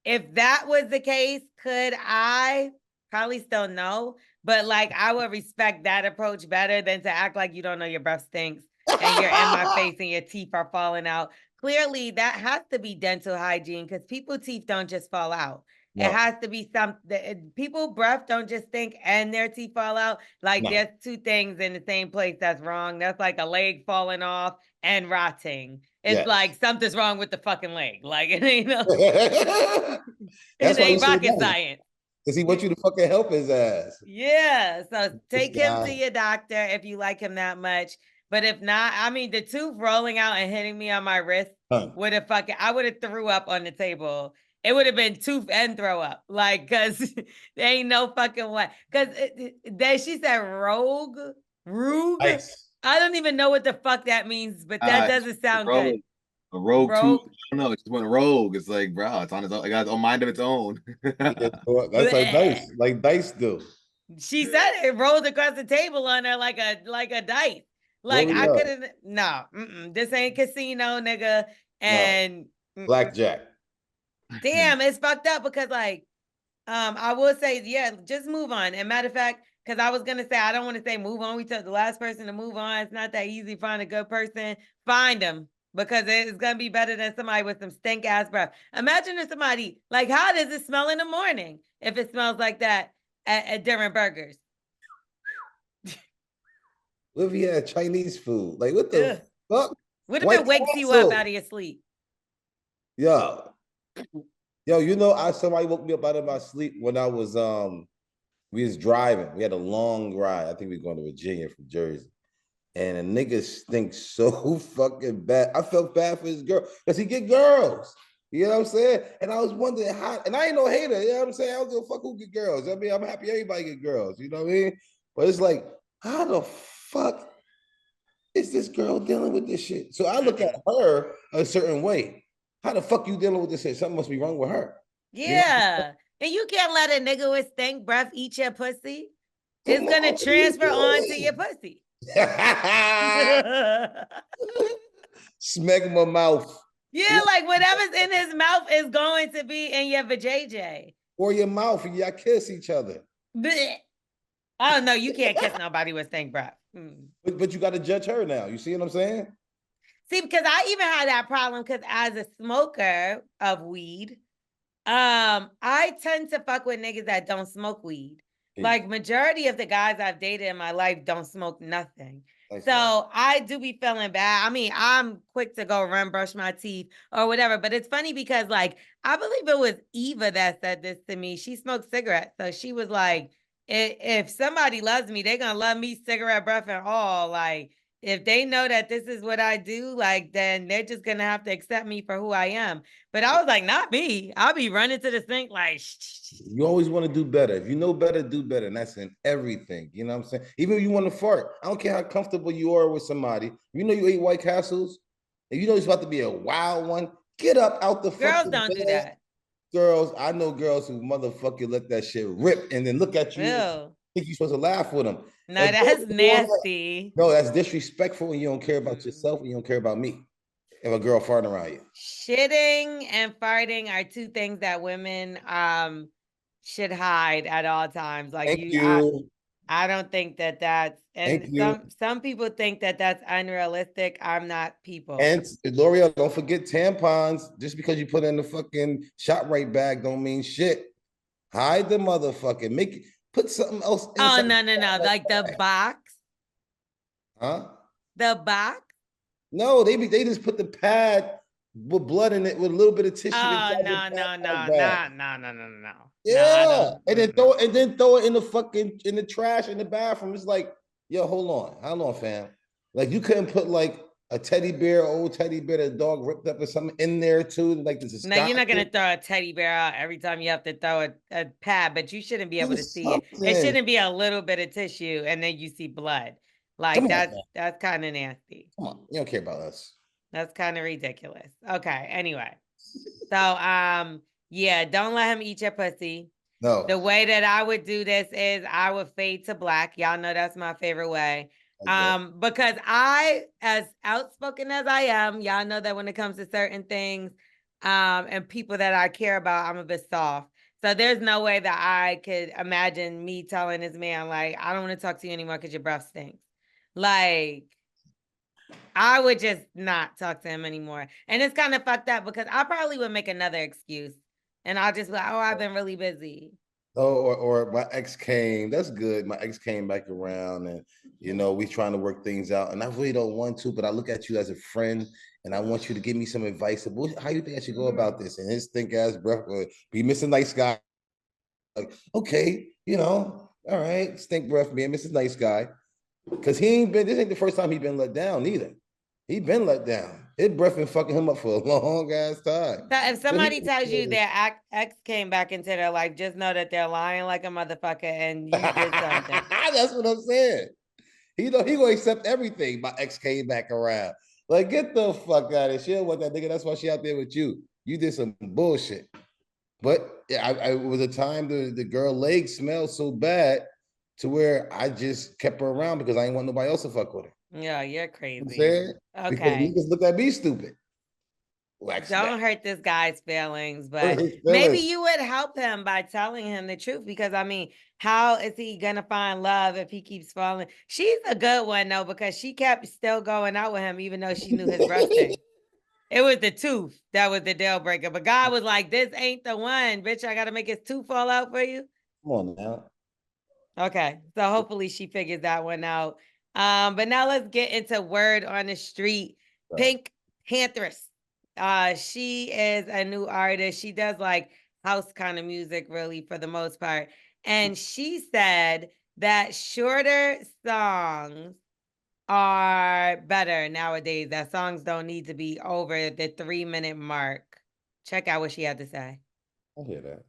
if that was the case, could I? Probably still no, but like, I would respect that approach better than to act like you don't know your breath stinks and you're in my face and your teeth are falling out. Clearly, that has to be dental hygiene because people's teeth don't just fall out. No. It has to be something. People's breath don't just stink and their teeth fall out. Like, no. There's 2 things in the same place that's wrong. That's like a leg falling off and rotting. It's like something's wrong with the fucking leg. Like, it ain't no. It ain't rocket science. Because he wants you to fucking help his ass. Yeah. So take him to your doctor if you like him that much. But if not, I mean, the tooth rolling out and hitting me on my wrist would have I would have threw up on the table. It would have been tooth and throw up. Like, because there ain't no fucking way. Because then she said rogue. Nice. I don't even know what the fuck that means, but that doesn't sound good. A rogue tooth. I don't know. It just went rogue. It's like, bro, it's on its own. It got its own mind of its own. That's like dice do. She said it rolled across the table on her like a dice. Like, I couldn't. No, this ain't casino, nigga. And no. Blackjack. Damn, it's fucked up because like, I will say, yeah, just move on. And matter of fact, because I was gonna say, I don't want to say move on. We told the last person to move on. It's not that easy. Find a good person. Find them. Because it's gonna be better than somebody with some stink ass breath. Imagine if somebody, like, how does it smell in the morning if it smells like that at different burgers? What if you had Chinese food? Like, what the fuck? What if it wakes you up out of your sleep? Yo, you know, somebody woke me up out of my sleep when I was we was driving. We had a long ride. I think we were going to Virginia from Jersey. And a nigga stinks so fucking bad. I felt bad for his girl because he get girls. You know what I'm saying? And I was wondering how, and I ain't no hater. You know what I'm saying? I don't give a fuck who get girls. I mean, I'm happy everybody get girls. You know what I mean? But it's like, how the fuck is this girl dealing with this shit? So I look at her a certain way. How the fuck you dealing with this shit? Something must be wrong with her. Yeah. You know? And you can't let a nigga with stink breath eat your pussy. It's going to transfer onto your pussy. Smack my mouth. Yeah, like whatever's in his mouth is going to be in your vajayjay. Or your mouth, and y'all kiss each other. Blech. Oh no, you can't kiss nobody with stink breath. But you got to judge her now. You see what I'm saying? See, because I even had that problem because as a smoker of weed, I tend to fuck with niggas that don't smoke weed. Like majority of the guys I've dated in my life don't smoke nothing. Thanks, man. So I do be feeling bad. I mean, I'm quick to go run, brush my teeth or whatever. But it's funny because, like, I believe it was Eva that said this to me. She smoked cigarettes. So she was like, if somebody loves me, they're going to love me cigarette breath and all. Like, if they know that this is what I do, like, then they're just going to have to accept me for who I am. But I was like, not me. I'll be running to the sink like, shh. You always want to do better. If you know better, do better. And that's in everything. You know what I'm saying? Even if you want to fart, I don't care how comfortable you are with somebody. You know you ate White Castles, and you know it's about to be a wild one. Get up out the Girls fucking don't do bed. that. Girls, I know girls who motherfucker let that shit rip and then look at you and Ew. think you're supposed to laugh with them. No, Like, that's don't do all that. nasty. No, that's disrespectful and you don't care about yourself and you don't care about me. If a girl farting around you. Shitting and farting are two things that women should hide at all times. Like Thank you. I don't think that that's, Thank and you. some people think that that's unrealistic. I'm not people. And L'Oreal, don't forget tampons. Just because you put in the fucking ShopRite bag don't mean shit. Hide the motherfucking put something else Oh, inside. no. Like the box. Huh? The box. No, they just put the pad with blood in it with a little bit of tissue Oh, inside no. the bag. No. No, I Yeah, don't. and then throw it in the fucking in the trash in the bathroom. It's like, yo, hold on, fam. Like you couldn't put like a teddy bear, old teddy bear, the dog ripped up or something in there too. Like this is No, you're not gonna throw a teddy bear out every time you have to throw a pad, but you shouldn't be able to see it. It shouldn't be a little bit of tissue and then you see blood. Like that's kind of nasty. Come on, you don't care about us. That's kind of ridiculous. Okay, anyway. So yeah, don't let him eat your pussy. No. The way that I would do this is I would fade to black. Y'all know that's my favorite way. Because I, as outspoken as I am, y'all know that when it comes to certain things, and people that I care about, I'm a bit soft. So there's no way that I could imagine me telling this man, like, I don't want to talk to you anymore because your breath stinks. Like, I would just not talk to him anymore. And it's kind of fucked up because I probably would make another excuse. And I'll just be like, oh, I've been really busy. Oh, or my ex came. That's good. My ex came back around, and we trying to work things out. And I really don't want to, but I look at you as a friend, and I want you to give me some advice. How you think I should go about this? And his stink ass breath would be Mr. Nice Guy. Like, okay, all right, stink breath, man, Mr. Nice Guy, because he ain't been. This ain't the first time he been let down either. He been let down. His breath been fucking him up for a long ass time. So if somebody tells you their ex came back into their life, just know that they're lying like a motherfucker and you did something. That's what I'm saying. He gonna accept everything. My ex came back around. Like, get the fuck out of here. She don't want that nigga. That's why she out there with you. You did some bullshit. But yeah, it was a time the girl legs smelled so bad to where I just kept her around because I didn't want nobody else to fuck with her. Yeah, you're crazy. Okay. Because niggas look at me stupid. Don't hurt this guy's feelings, but maybe you would help him by telling him the truth because, I mean, how is he going to find love if he keeps falling? She's a good one, though, because she kept still going out with him even though she knew his breath thing. It was the tooth that was the deal breaker. But God was like, this ain't the one, bitch. I got to make his tooth fall out for you. Come on now. Okay. So hopefully she figures that one out. But now let's get into word on the street. Right. Pink Panthers. She is a new artist. She does like house kind of music, really, for the most part. And she said that shorter songs are better nowadays, that songs don't need to be over the 3-minute mark. Check out what she had to say. I hear that.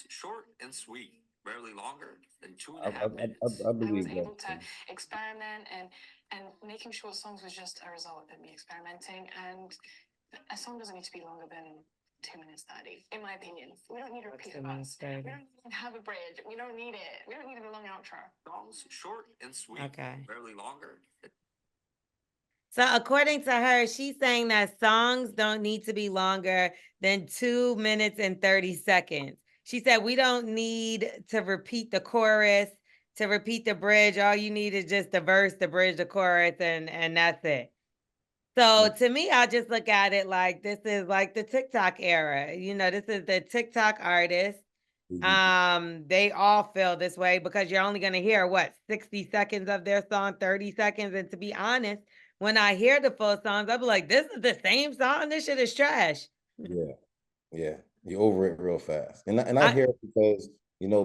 Short and sweet, barely longer than 2.5 minutes. I was able to experiment and making short songs was just a result of me experimenting. And a song doesn't need to be longer than 2 minutes 30, in my opinion. We don't need a repeat of us. We don't need to have a bridge. We don't need it. We don't need a long outro. Songs short and sweet. Okay. Barely longer. So according to her, she's saying that songs don't need to be longer than 2 minutes and 30 seconds. She said, we don't need to repeat the chorus, to repeat the bridge. All you need is just the verse, the bridge, the chorus, and that's it. So to me, I just look at it like this is like the TikTok era. This is the TikTok artist. They all feel this way because you're only going to hear what 60 seconds of their song, 30 seconds. And to be honest, when I hear the full songs, I'll be like, this is the same song. This shit is trash. Yeah. Yeah. You're over it real fast. And I hear it because,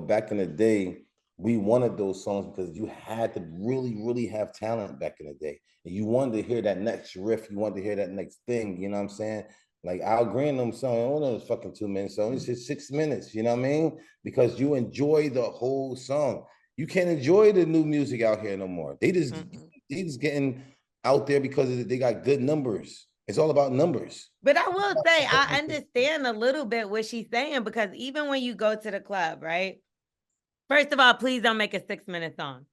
back in the day, we wanted those songs because you had to really, really have talent back in the day. And you wanted to hear that next riff. You wanted to hear that next thing. You know what I'm saying? Like Al Green, them song, I don't know, it's fucking 2 minutes song. It's just 6 minutes. You know what I mean? Because you enjoy the whole song. You can't enjoy the new music out here no more. They just getting out there because they got good numbers. It's all about numbers. But I will say, I understand a little bit what she's saying because even when you go to the club, right? First of all, please don't make a 6-minute song.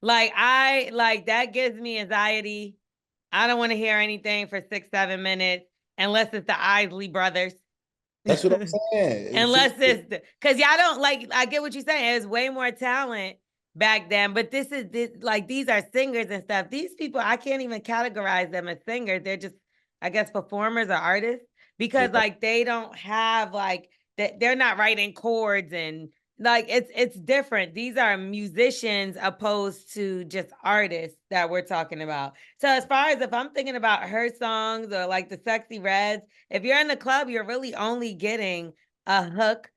Like that gives me anxiety. I don't want to hear anything for 6-7 minutes unless it's the Isley Brothers. That's what I'm saying. Unless it's because y'all don't like. I get what you're saying. There's way more talent back then, but these are singers and stuff. These people, I can't even categorize them as singers. They're just, I guess, performers or artists because like they don't have like that. They're not writing chords and like it's different. These are musicians opposed to just artists that we're talking about. So as far as if I'm thinking about her songs or like the Sexy Reds, if you're in the club, you're really only getting a hook,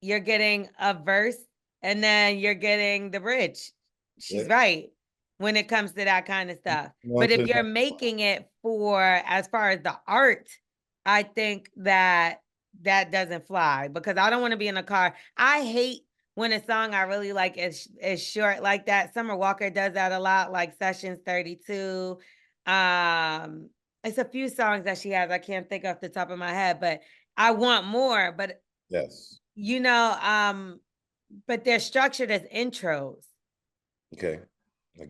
you're getting a verse, and then you're getting the bridge. She's right when it comes to that kind of stuff. But if you're making it for as far as the art, I think that doesn't fly because I don't want to be in a car. I hate when a song I really like is short like that. Summer Walker does that a lot, like Sessions 32. It's a few songs that she has. I can't think off the top of my head, but I want more. But yes, but they're structured as intros. Okay.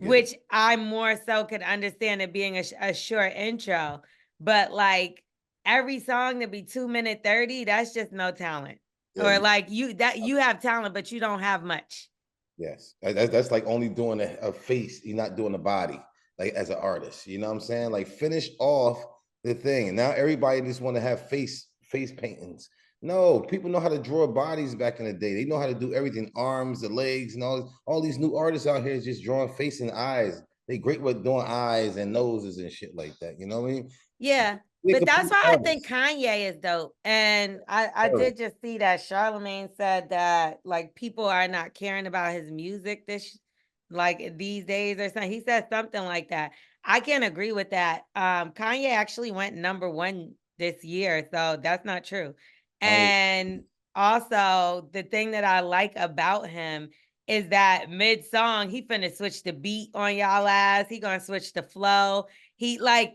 Which I more so could understand it being a short intro. But like every song to be 2 minute 30, that's just no talent. Or like you have talent, but you don't have much. Yes, that's like only doing a face. You're not doing a body, like as an artist. You know what I'm saying? Like finish off the thing. And now everybody just want to have face paintings. No, people know how to draw bodies back in the day. They know how to do everything, arms, the legs, and all these new artists out here is just drawing face and eyes. They great with doing eyes and noses and shit like that. You know what I mean? Yeah. But that's why I think Kanye is dope. And I did just see that Charlemagne said that like people are not caring about his music these days or something. He said something like that. I can't agree with that. Kanye actually went #1 this year, so that's not true. And also the thing that I like about him is that mid-song, he finna switch the beat on y'all ass. He gonna switch the flow. He like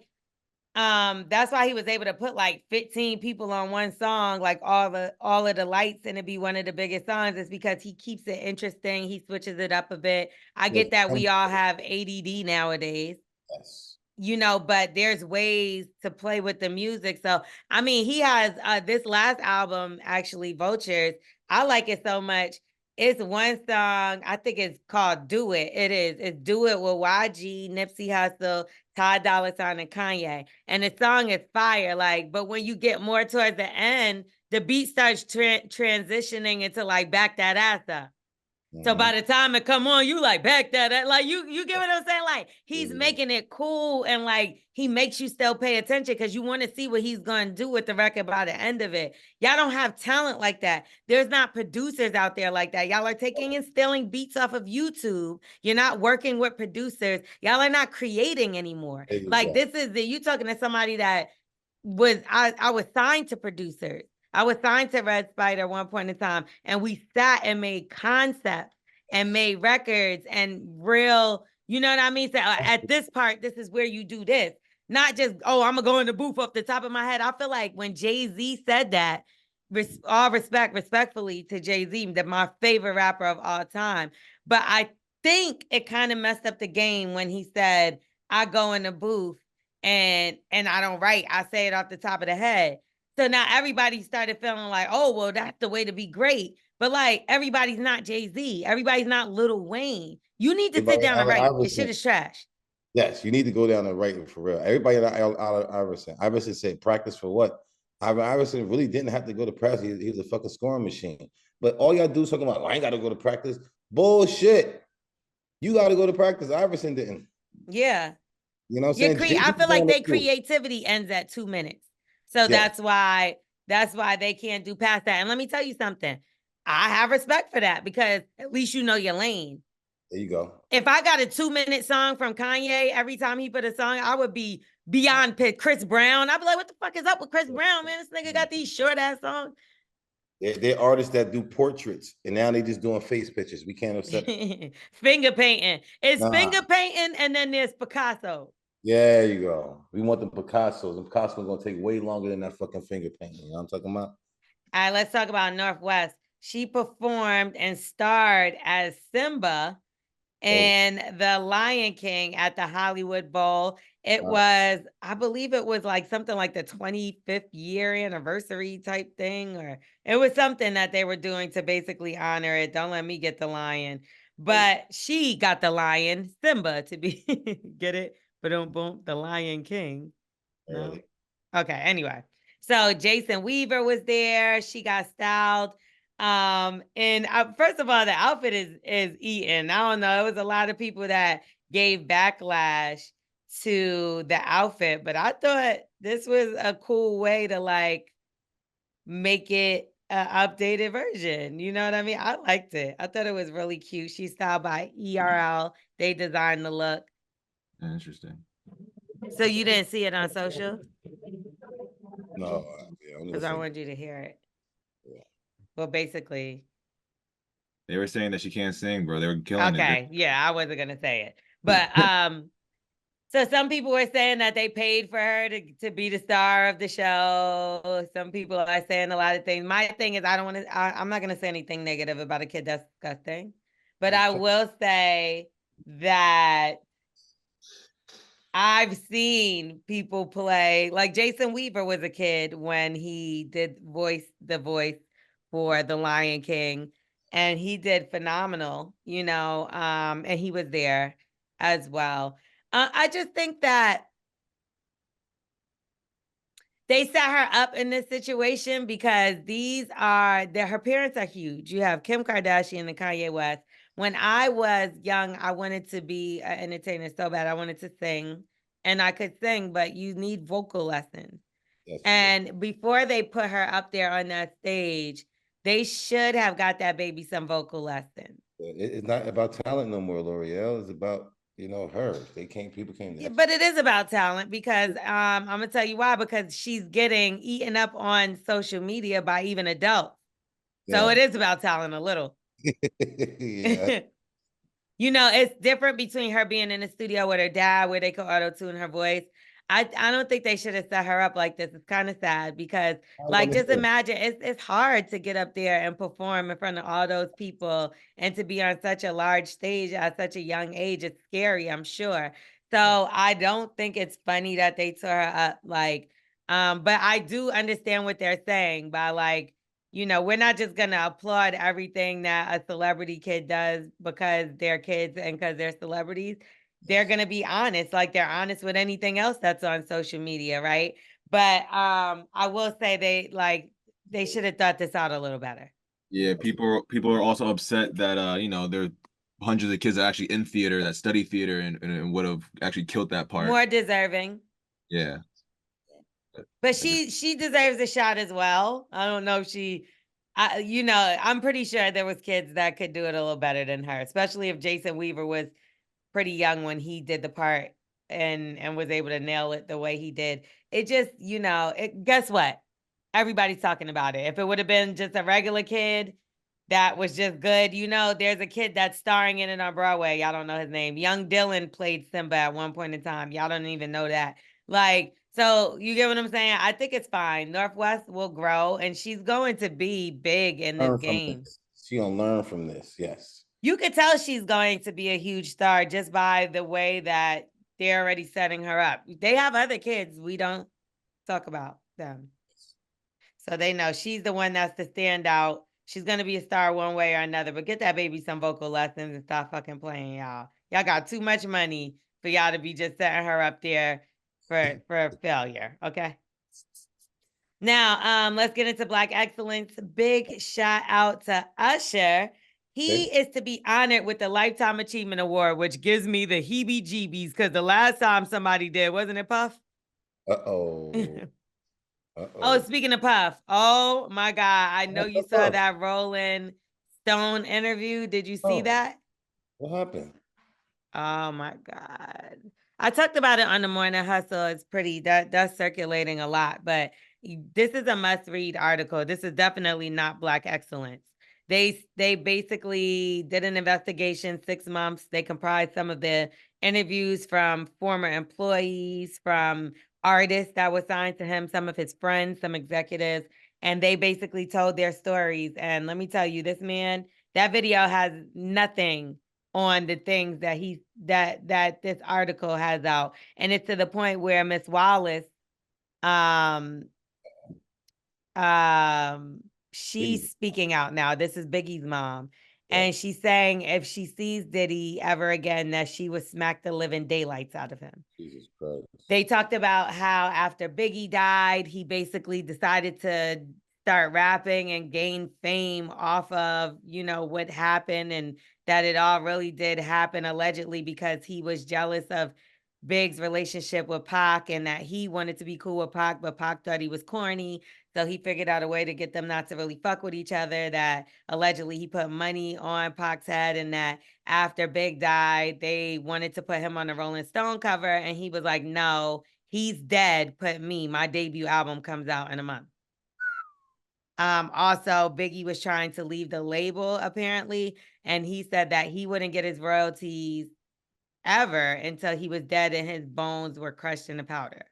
that's why he was able to put like 15 people on one song, like all of the lights, and it'd be one of the biggest songs. Is because he keeps it interesting. He switches it up a bit. I get that we all have ADD nowadays. Yes. But there's ways to play with the music. So, I mean, he has this last album, actually, Vultures. I like it so much. It's one song, I think it's called Do It. It is. It's Do It with YG, Nipsey Hussle, Ty Dolla $ign, and Kanye. And the song is fire. But when you get more towards the end, the beat starts transitioning into back that ass up. So by the time it come on, you back that, like you get what I'm saying? Like he's making it cool and he makes you still pay attention because you want to see what he's going to do with the record by the end of it. Y'all don't have talent like that. There's not producers out there like that. Y'all are taking and stealing beats off of YouTube. You're not working with producers. Y'all are not creating anymore. This is you talking to somebody that I was signed to producers. I was signed to Red Spider at one point in time, and we sat and made concepts and made records and real, you know what I mean? So at this part, this is where you do this. Not just, I'm going to go in the booth off the top of my head. I feel like when Jay-Z said that, all respectfully to Jay-Z, that my favorite rapper of all time. But I think it kind of messed up the game when he said, I go in the booth and I don't write. I say it off the top of the head. So now everybody started feeling like, oh, well, that's the way to be great. But everybody's not Jay-Z. Everybody's not Lil Wayne. You need to sit down and write. Your shit is trash. Yes, you need to go down and write for real. Everybody out Iverson. Iverson said practice for what? Iverson really didn't have to go to practice. He was a fucking scoring machine. But all y'all do is talking about, I ain't got to go to practice. Bullshit. You got to go to practice. Iverson didn't. Yeah. You know what I'm saying? I feel like their creativity ends at 2 minutes. So that's why they can't do past that. And let me tell you something. I have respect for that because at least you know your lane. There you go. If I got a 2-minute song from Kanye, every time he put a song, I would be beyond pissed. Chris Brown. I'd be like, what the fuck is up with Chris Brown, man? This nigga got these short ass songs. They're artists that do portraits, and now they just doing face pictures. We can't accept it. Finger painting. It's finger painting, and then there's Picasso. Yeah, there you go. We want the Picassos. And Picassos are gonna take way longer than that fucking finger painting. You know what I'm talking about? All right, let's talk about Northwest. She performed and starred as Simba in The Lion King at the Hollywood Bowl. It was, I believe it was like something like the 25th year anniversary type thing, or it was something that they were doing to basically honor it. Don't let me get the lion. But she got the lion, Simba, to be, get it? Boom, boom, the Lion King. No? Okay, anyway. So Jason Weaver was there. She got styled. And first of all, the outfit is eaten. I don't know. It was a lot of people that gave backlash to the outfit, but I thought this was a cool way to like make it an updated version. You know what I mean? I liked it. I thought it was really cute. She's styled by ERL. They designed the look. Interesting. So you didn't see it on social? No, because I wanted you to hear it. Yeah. Well, basically, they were saying that she can't sing, bro. They were killing it. Okay, yeah, I wasn't gonna say it, but so some people were saying that they paid for her to be the star of the show. Some people are saying a lot of things. My thing is, I'm not gonna say anything negative about a kid that's disgusting, but I will say that I've seen people play, like Jason Weaver was a kid when he did the voice for The Lion King, and he did phenomenal, and he was there as well. I just think that they set her up in this situation because her parents are huge. You have Kim Kardashian and Kanye West. When I was young, I wanted to be an entertainer so bad. I wanted to sing, and I could sing, but you need vocal lessons. Yes, and before they put her up there on that stage, they should have got that baby some vocal lessons. It's not about talent no more, L'Oreal. It's about her. People can't. Yeah, but it is about talent because I'm gonna tell you why. Because she's getting eaten up on social media by even adults. Yeah. So it is about talent a little. Yeah. It's different between her being in the studio with her dad, where they could auto-tune her voice. I don't think they should have set her up like this. It's kind of sad because, just imagine it's hard to get up there and perform in front of all those people and to be on such a large stage at such a young age. It's scary, I'm sure. So I don't think it's funny that they tore her up. But I do understand what they're saying by we're not just going to applaud everything that a celebrity kid does because they're kids and because they're celebrities. They're going to be honest, like they're honest with anything else that's on social media, right? But I will say they should have thought this out a little better. Yeah, people are also upset that there are hundreds of kids that actually in theater that study theater and would have actually killed that part. More deserving. Yeah. But she deserves a shot as well. I don't know if I'm pretty sure there was kids that could do it a little better than her, especially if Jason Weaver was pretty young when he did the part and was able to nail it the way he did. It just, guess what? Everybody's talking about it. If it would have been just a regular kid that was just good, there's a kid that's starring in it on Broadway. Y'all don't know his name. Young Dylan played Simba at one point in time. Y'all don't even know that. So you get what I'm saying? I think it's fine. Northwest will grow, and she's going to be big in this game. She's going to learn from this, yes. You could tell she's going to be a huge star just by the way that they're already setting her up. They have other kids. We don't talk about them. So they know she's the one that's the standout. She's going to be a star one way or another, but get that baby some vocal lessons and stop fucking playing, y'all. Y'all got too much money for y'all to be just setting her up there for failure, okay? Now, let's get into Black excellence. Big shout out to Usher. He is to be honored with the Lifetime Achievement Award, which gives me the heebie-jeebies because the last time somebody did, wasn't it Puff? Uh-oh. Oh, speaking of Puff, oh my God, I know you saw that Rolling Stone interview. Did you see that? What happened? Oh my God. I talked about it on the Morning Hustle. It's pretty, that's circulating a lot, but this is a must-read article. This is definitely not Black excellence. They basically did an investigation, 6 months. They comprised some of the interviews from former employees, from artists that were signed to him, some of his friends, some executives, and they basically told their stories. And let me tell you, this man, that video has nothing on the things that that this article has out. And it's to the point where Miss Wallace, she's speaking out now. This is Biggie's mom. And she's saying if she sees Diddy ever again, that she would smack the living daylights out of him. Jesus Christ. They talked about how after Biggie died, he basically decided to start rapping and gain fame off of, you know, what happened, and that it all really did happen allegedly because he was jealous of Big's relationship with Pac and that he wanted to be cool with Pac, but Pac thought he was corny. So he figured out a way to get them not to really fuck with each other, that allegedly he put money on Pac's head, and that after Big died, they wanted to put him on the Rolling Stone cover. And he was like, no, he's dead. Put me. My debut album comes out in a month. Also, Biggie was trying to leave the label, apparently. And he said that he wouldn't get his royalties ever until he was dead and his bones were crushed into powder.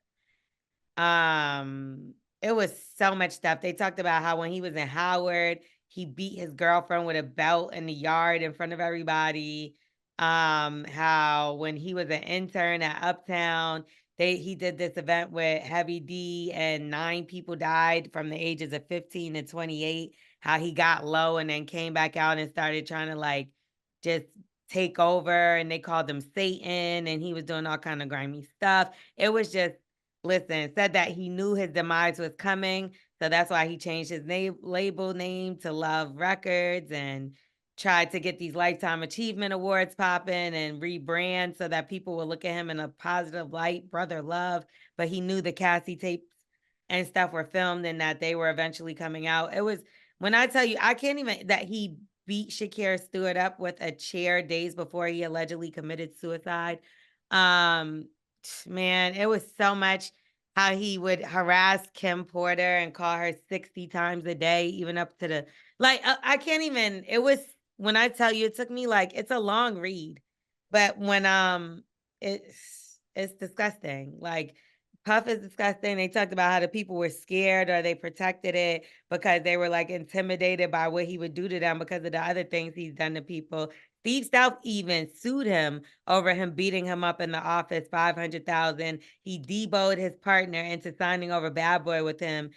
It was so much stuff. They talked about how when he was in Howard, he beat his girlfriend with a belt in the yard in front of everybody. How when he was an intern at Uptown, he did this event with Heavy D and 9 people died from the ages of 15 to 28. How he got low and then came back out and started trying to like just take over, and they called him Satan, and he was doing all kind of grimy stuff. It was just, listen, said that he knew his demise was coming, so that's why he changed his label name to Love Records and tried to get these Lifetime Achievement Awards popping and rebrand so that people would look at him in a positive light, Brother Love. But he knew the Cassie tapes and stuff were filmed and that they were eventually coming out. It was, when I tell you, I can't even, that he beat Shakira Stewart up with a chair days before he allegedly committed suicide. Man, it was so much how he would harass Kim Porter and call her 60 times a day, even up to the, like, I can't even, it was, when I tell you, it took me like, it's a long read, but when, it's disgusting. Like, Puff is disgusting. They talked about how the people were scared or they protected it because they were like intimidated by what he would do to them because of the other things he's done to people. Steve South even sued him over him beating him up in the office, $500,000. He deboed his partner into signing over Bad Boy with him,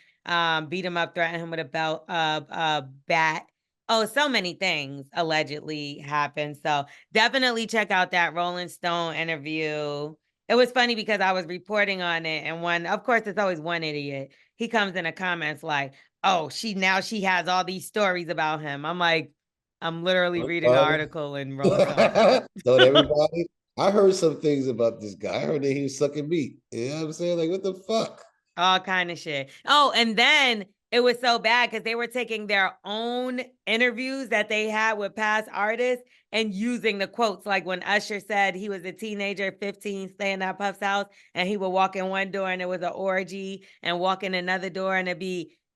beat him up, threatened him with a bat. Oh, so many things allegedly happened. So definitely check out that Rolling Stone interview. It was funny because I was reporting on it, and one, of course, it's always one idiot. He comes in the comments like, oh, she has all these stories about him. I'm like, I'm literally reading an article in Rolling Stone. Told everybody, I heard some things about this guy. I heard that he was sucking meat. You know what I'm saying? Like, what the fuck? All kind of shit. Oh, and then it was so bad because they were taking their own interviews that they had with past artists and using the quotes. Like when Usher said he was a teenager, 15, staying at Puff's house, and he would walk in one door and it was an orgy, and walk in another door and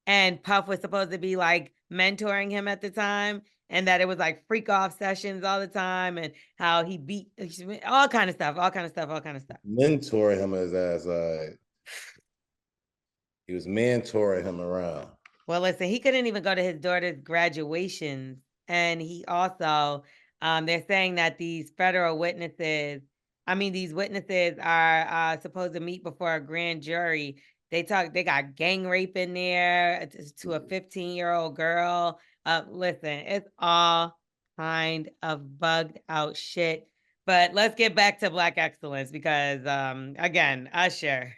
and Puff was supposed to be like mentoring him at the time, and that it was like freak off sessions all the time, and how he beat all kind of stuff. Mentoring him his ass. He was mentoring him around. Well, listen, he couldn't even go to his daughter's graduations. And he also, they're saying that these witnesses are supposed to meet before a grand jury. They got gang rape in there to a 15-year-old girl. Listen, it's all kind of bugged out shit. But let's get back to Black excellence because, again, Usher,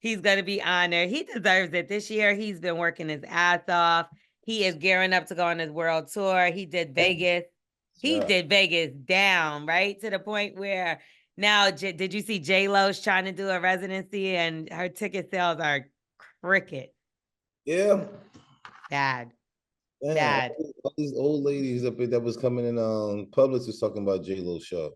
He's going to be honored. He deserves it. This year, he's been working his ass off. He is gearing up to go on his world tour. He did Vegas. He did Vegas down, right? To the point where now, did you see J-Lo's trying to do a residency and her ticket sales are cricket? Yeah. Bad. Damn, Bad. all these old ladies up there that was coming in Publix was talking about J-Lo's show.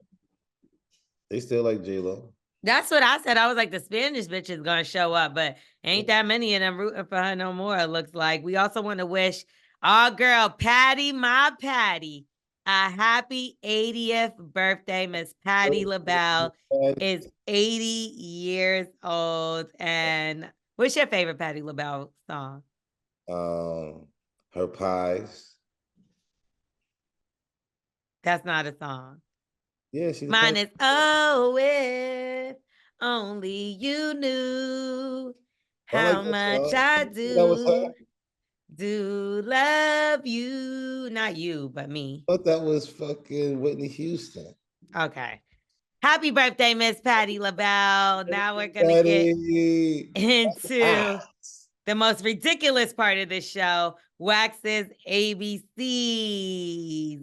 They still like J-Lo. That's what I said. I was like, the Spanish bitch is going to show up, but ain't that many of them rooting for her no more, it looks like. We also want to wish our girl, Patty, my Patty, a happy 80th birthday. Miss Patty LaBelle is 80 years old. And what's your favorite Patty LaBelle song? Her Pies. That's not a song. Yeah, she's mine is oh, if only you knew how much I do love you. Not you, but me. I thought that was fucking Whitney Houston. Okay. Happy birthday, Miss Patty LaBelle. Now we're gonna get into the most ridiculous part of the show, Wax's ABCs.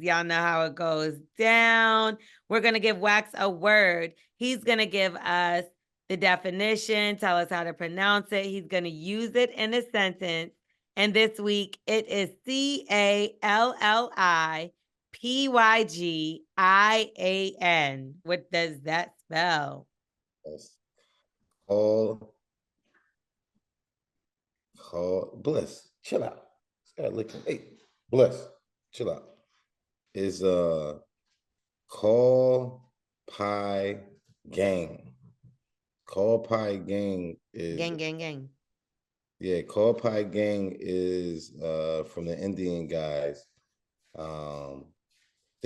Y'all know how it goes down. We're going to give Wax a word. He's going to give us the definition, tell us how to pronounce it. He's going to use it in a sentence. And this week, it is CALLIPYGIAN. What does that spell? Call Bliss. Chill out. Hey, Bliss. Chill out. Is Call Pie Gang. Call Pie Gang is gang. Yeah, Call Pie Gang is from the Indian guys.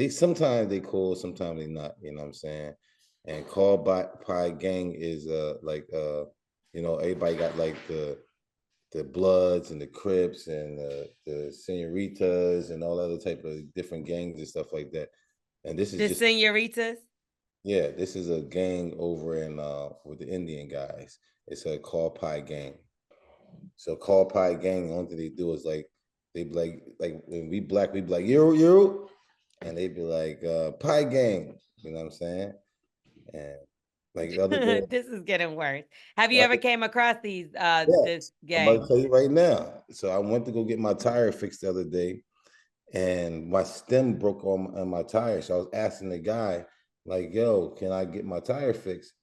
Sometimes they cool, sometimes they not, you know what I'm saying? And Call Pie Gang is everybody got like the Bloods and the Crips and the Senoritas and all other type of different gangs and stuff like that. And this is the Senoritas? Yeah, this is a gang over in with the Indian guys. It's a Call Pie Gang. So Call Pie Gang, the only thing they do is like they be like when we black, we be like you, and they be like Pie Gang. You know what I'm saying? And like the other day, this is getting worse. Have you ever came across these this gang? I'm about to tell you right now. So I went to go get my tire fixed the other day, and my stem broke on my tire. So I was asking the guy, like, "Yo, can I get my tire fixed?"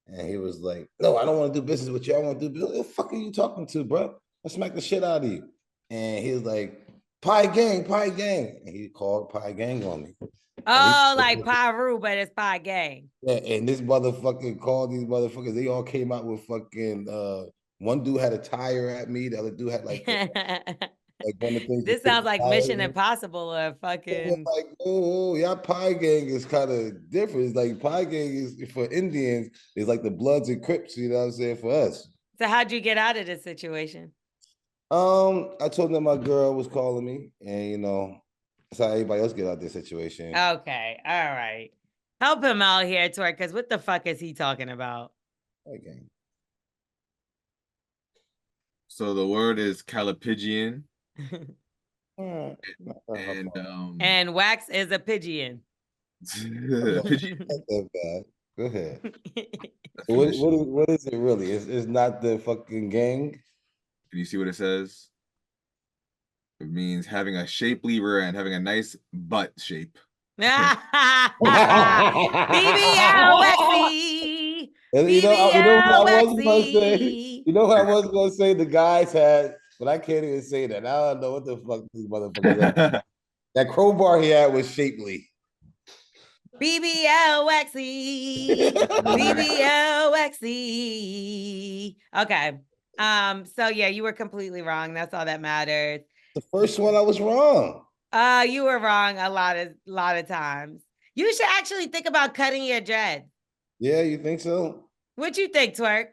And he was like, "No, I don't want to do business with you. I want to do business." What the fuck are you talking to, bro? I'll smack the shit out of you. And he was like, Pie Gang. And he called Pie Gang on me. Oh, like Pyru, but it's Pie Gang. Yeah, and this motherfucker called these motherfuckers. They all came out with fucking one dude had a tire at me, the other dude had like one of the things. This sounds like Mission Impossible or fucking like, oh, y'all Pie Gang is kind of different. It's like Pie Gang is for Indians, it's like the Bloods and Crips, you know what I'm saying, for us. So how'd you get out of this situation? I told them my girl was calling me, and that's how everybody else get out of this situation. Okay, all right. Help him out here, Twerk, because what the fuck is he talking about? Okay. So the word is calipigian. And Wax is a pigeon. Pigeon. Not bad. Go ahead. What is it really? It's not the fucking gang. Can you see what it says? It means having a shapely rear end, having a nice butt shape. BBL Waxy. You know what I was going to say? You know what I was going to say? The guys had, but I can't even say that. I don't know what the fuck these motherfuckers are. That crowbar he had was shapely. BBL Waxy. BBL Waxy. Okay. So yeah, you were completely wrong. That's all that matters. The first one I was wrong. You were wrong a lot of times. You should actually think about cutting your dreads. Yeah, you think so? What you think, Twerk?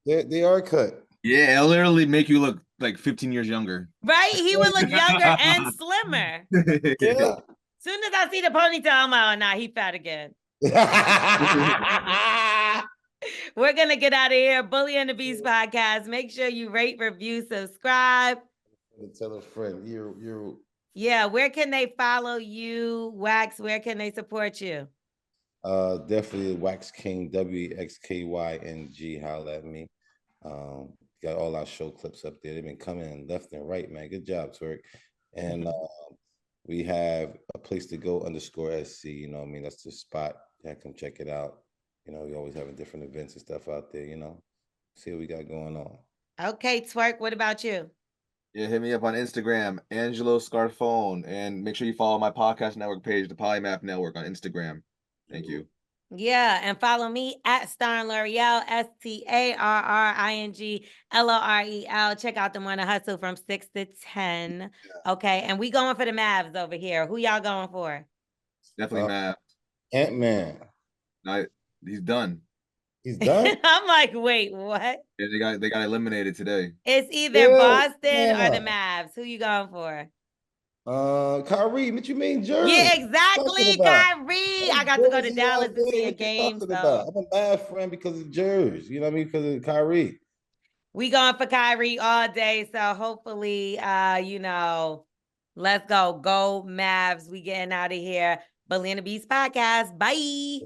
They are cut. Yeah, it'll literally make you look like 15 years younger. Right? He would look younger and slimmer. Yeah. Soon as I see the ponytail, I'm like, oh, nah, he fat again. We're gonna get out of here. Bully and the Beast podcast. Make sure you rate, review, subscribe. Tell a friend. You. Yeah, where can they follow you, Wax? Where can they support you? Definitely Wax King, WXKYNG. Holla at me. Got all our show clips up there. They've been coming left and right, man. Good job, Twerk. And we have a place to go _SC. You know what I mean? That's the spot. Yeah, come check it out. You know, we always having different events and stuff out there, you know. See what we got going on. Okay, Twerk, what about you? Yeah, hit me up on Instagram, Angelo Scarfone, and make sure you follow my podcast network page, the Polymath Network, on Instagram. Thank you. Yeah, and follow me at Starring Lorel, StarringLorel. Check out the Morning Hustle from 6 to 10. Okay, and we going for the Mavs over here. Who y'all going for? Definitely Mav. Ant-Man. No, he's done. He's done? I'm like, wait, what? Yeah, they got eliminated today. It's either Boston or the Mavs. Who you going for? Kyrie, what you mean, Jersey? Yeah, exactly, Kyrie. I got to go to Dallas to see a game. I'm a bad friend because of Jersey. You know what I mean? Because of Kyrie. We going for Kyrie all day. So hopefully, you know, let's go. Go Mavs. We getting out of here. Bully and the Beast podcast. Bye.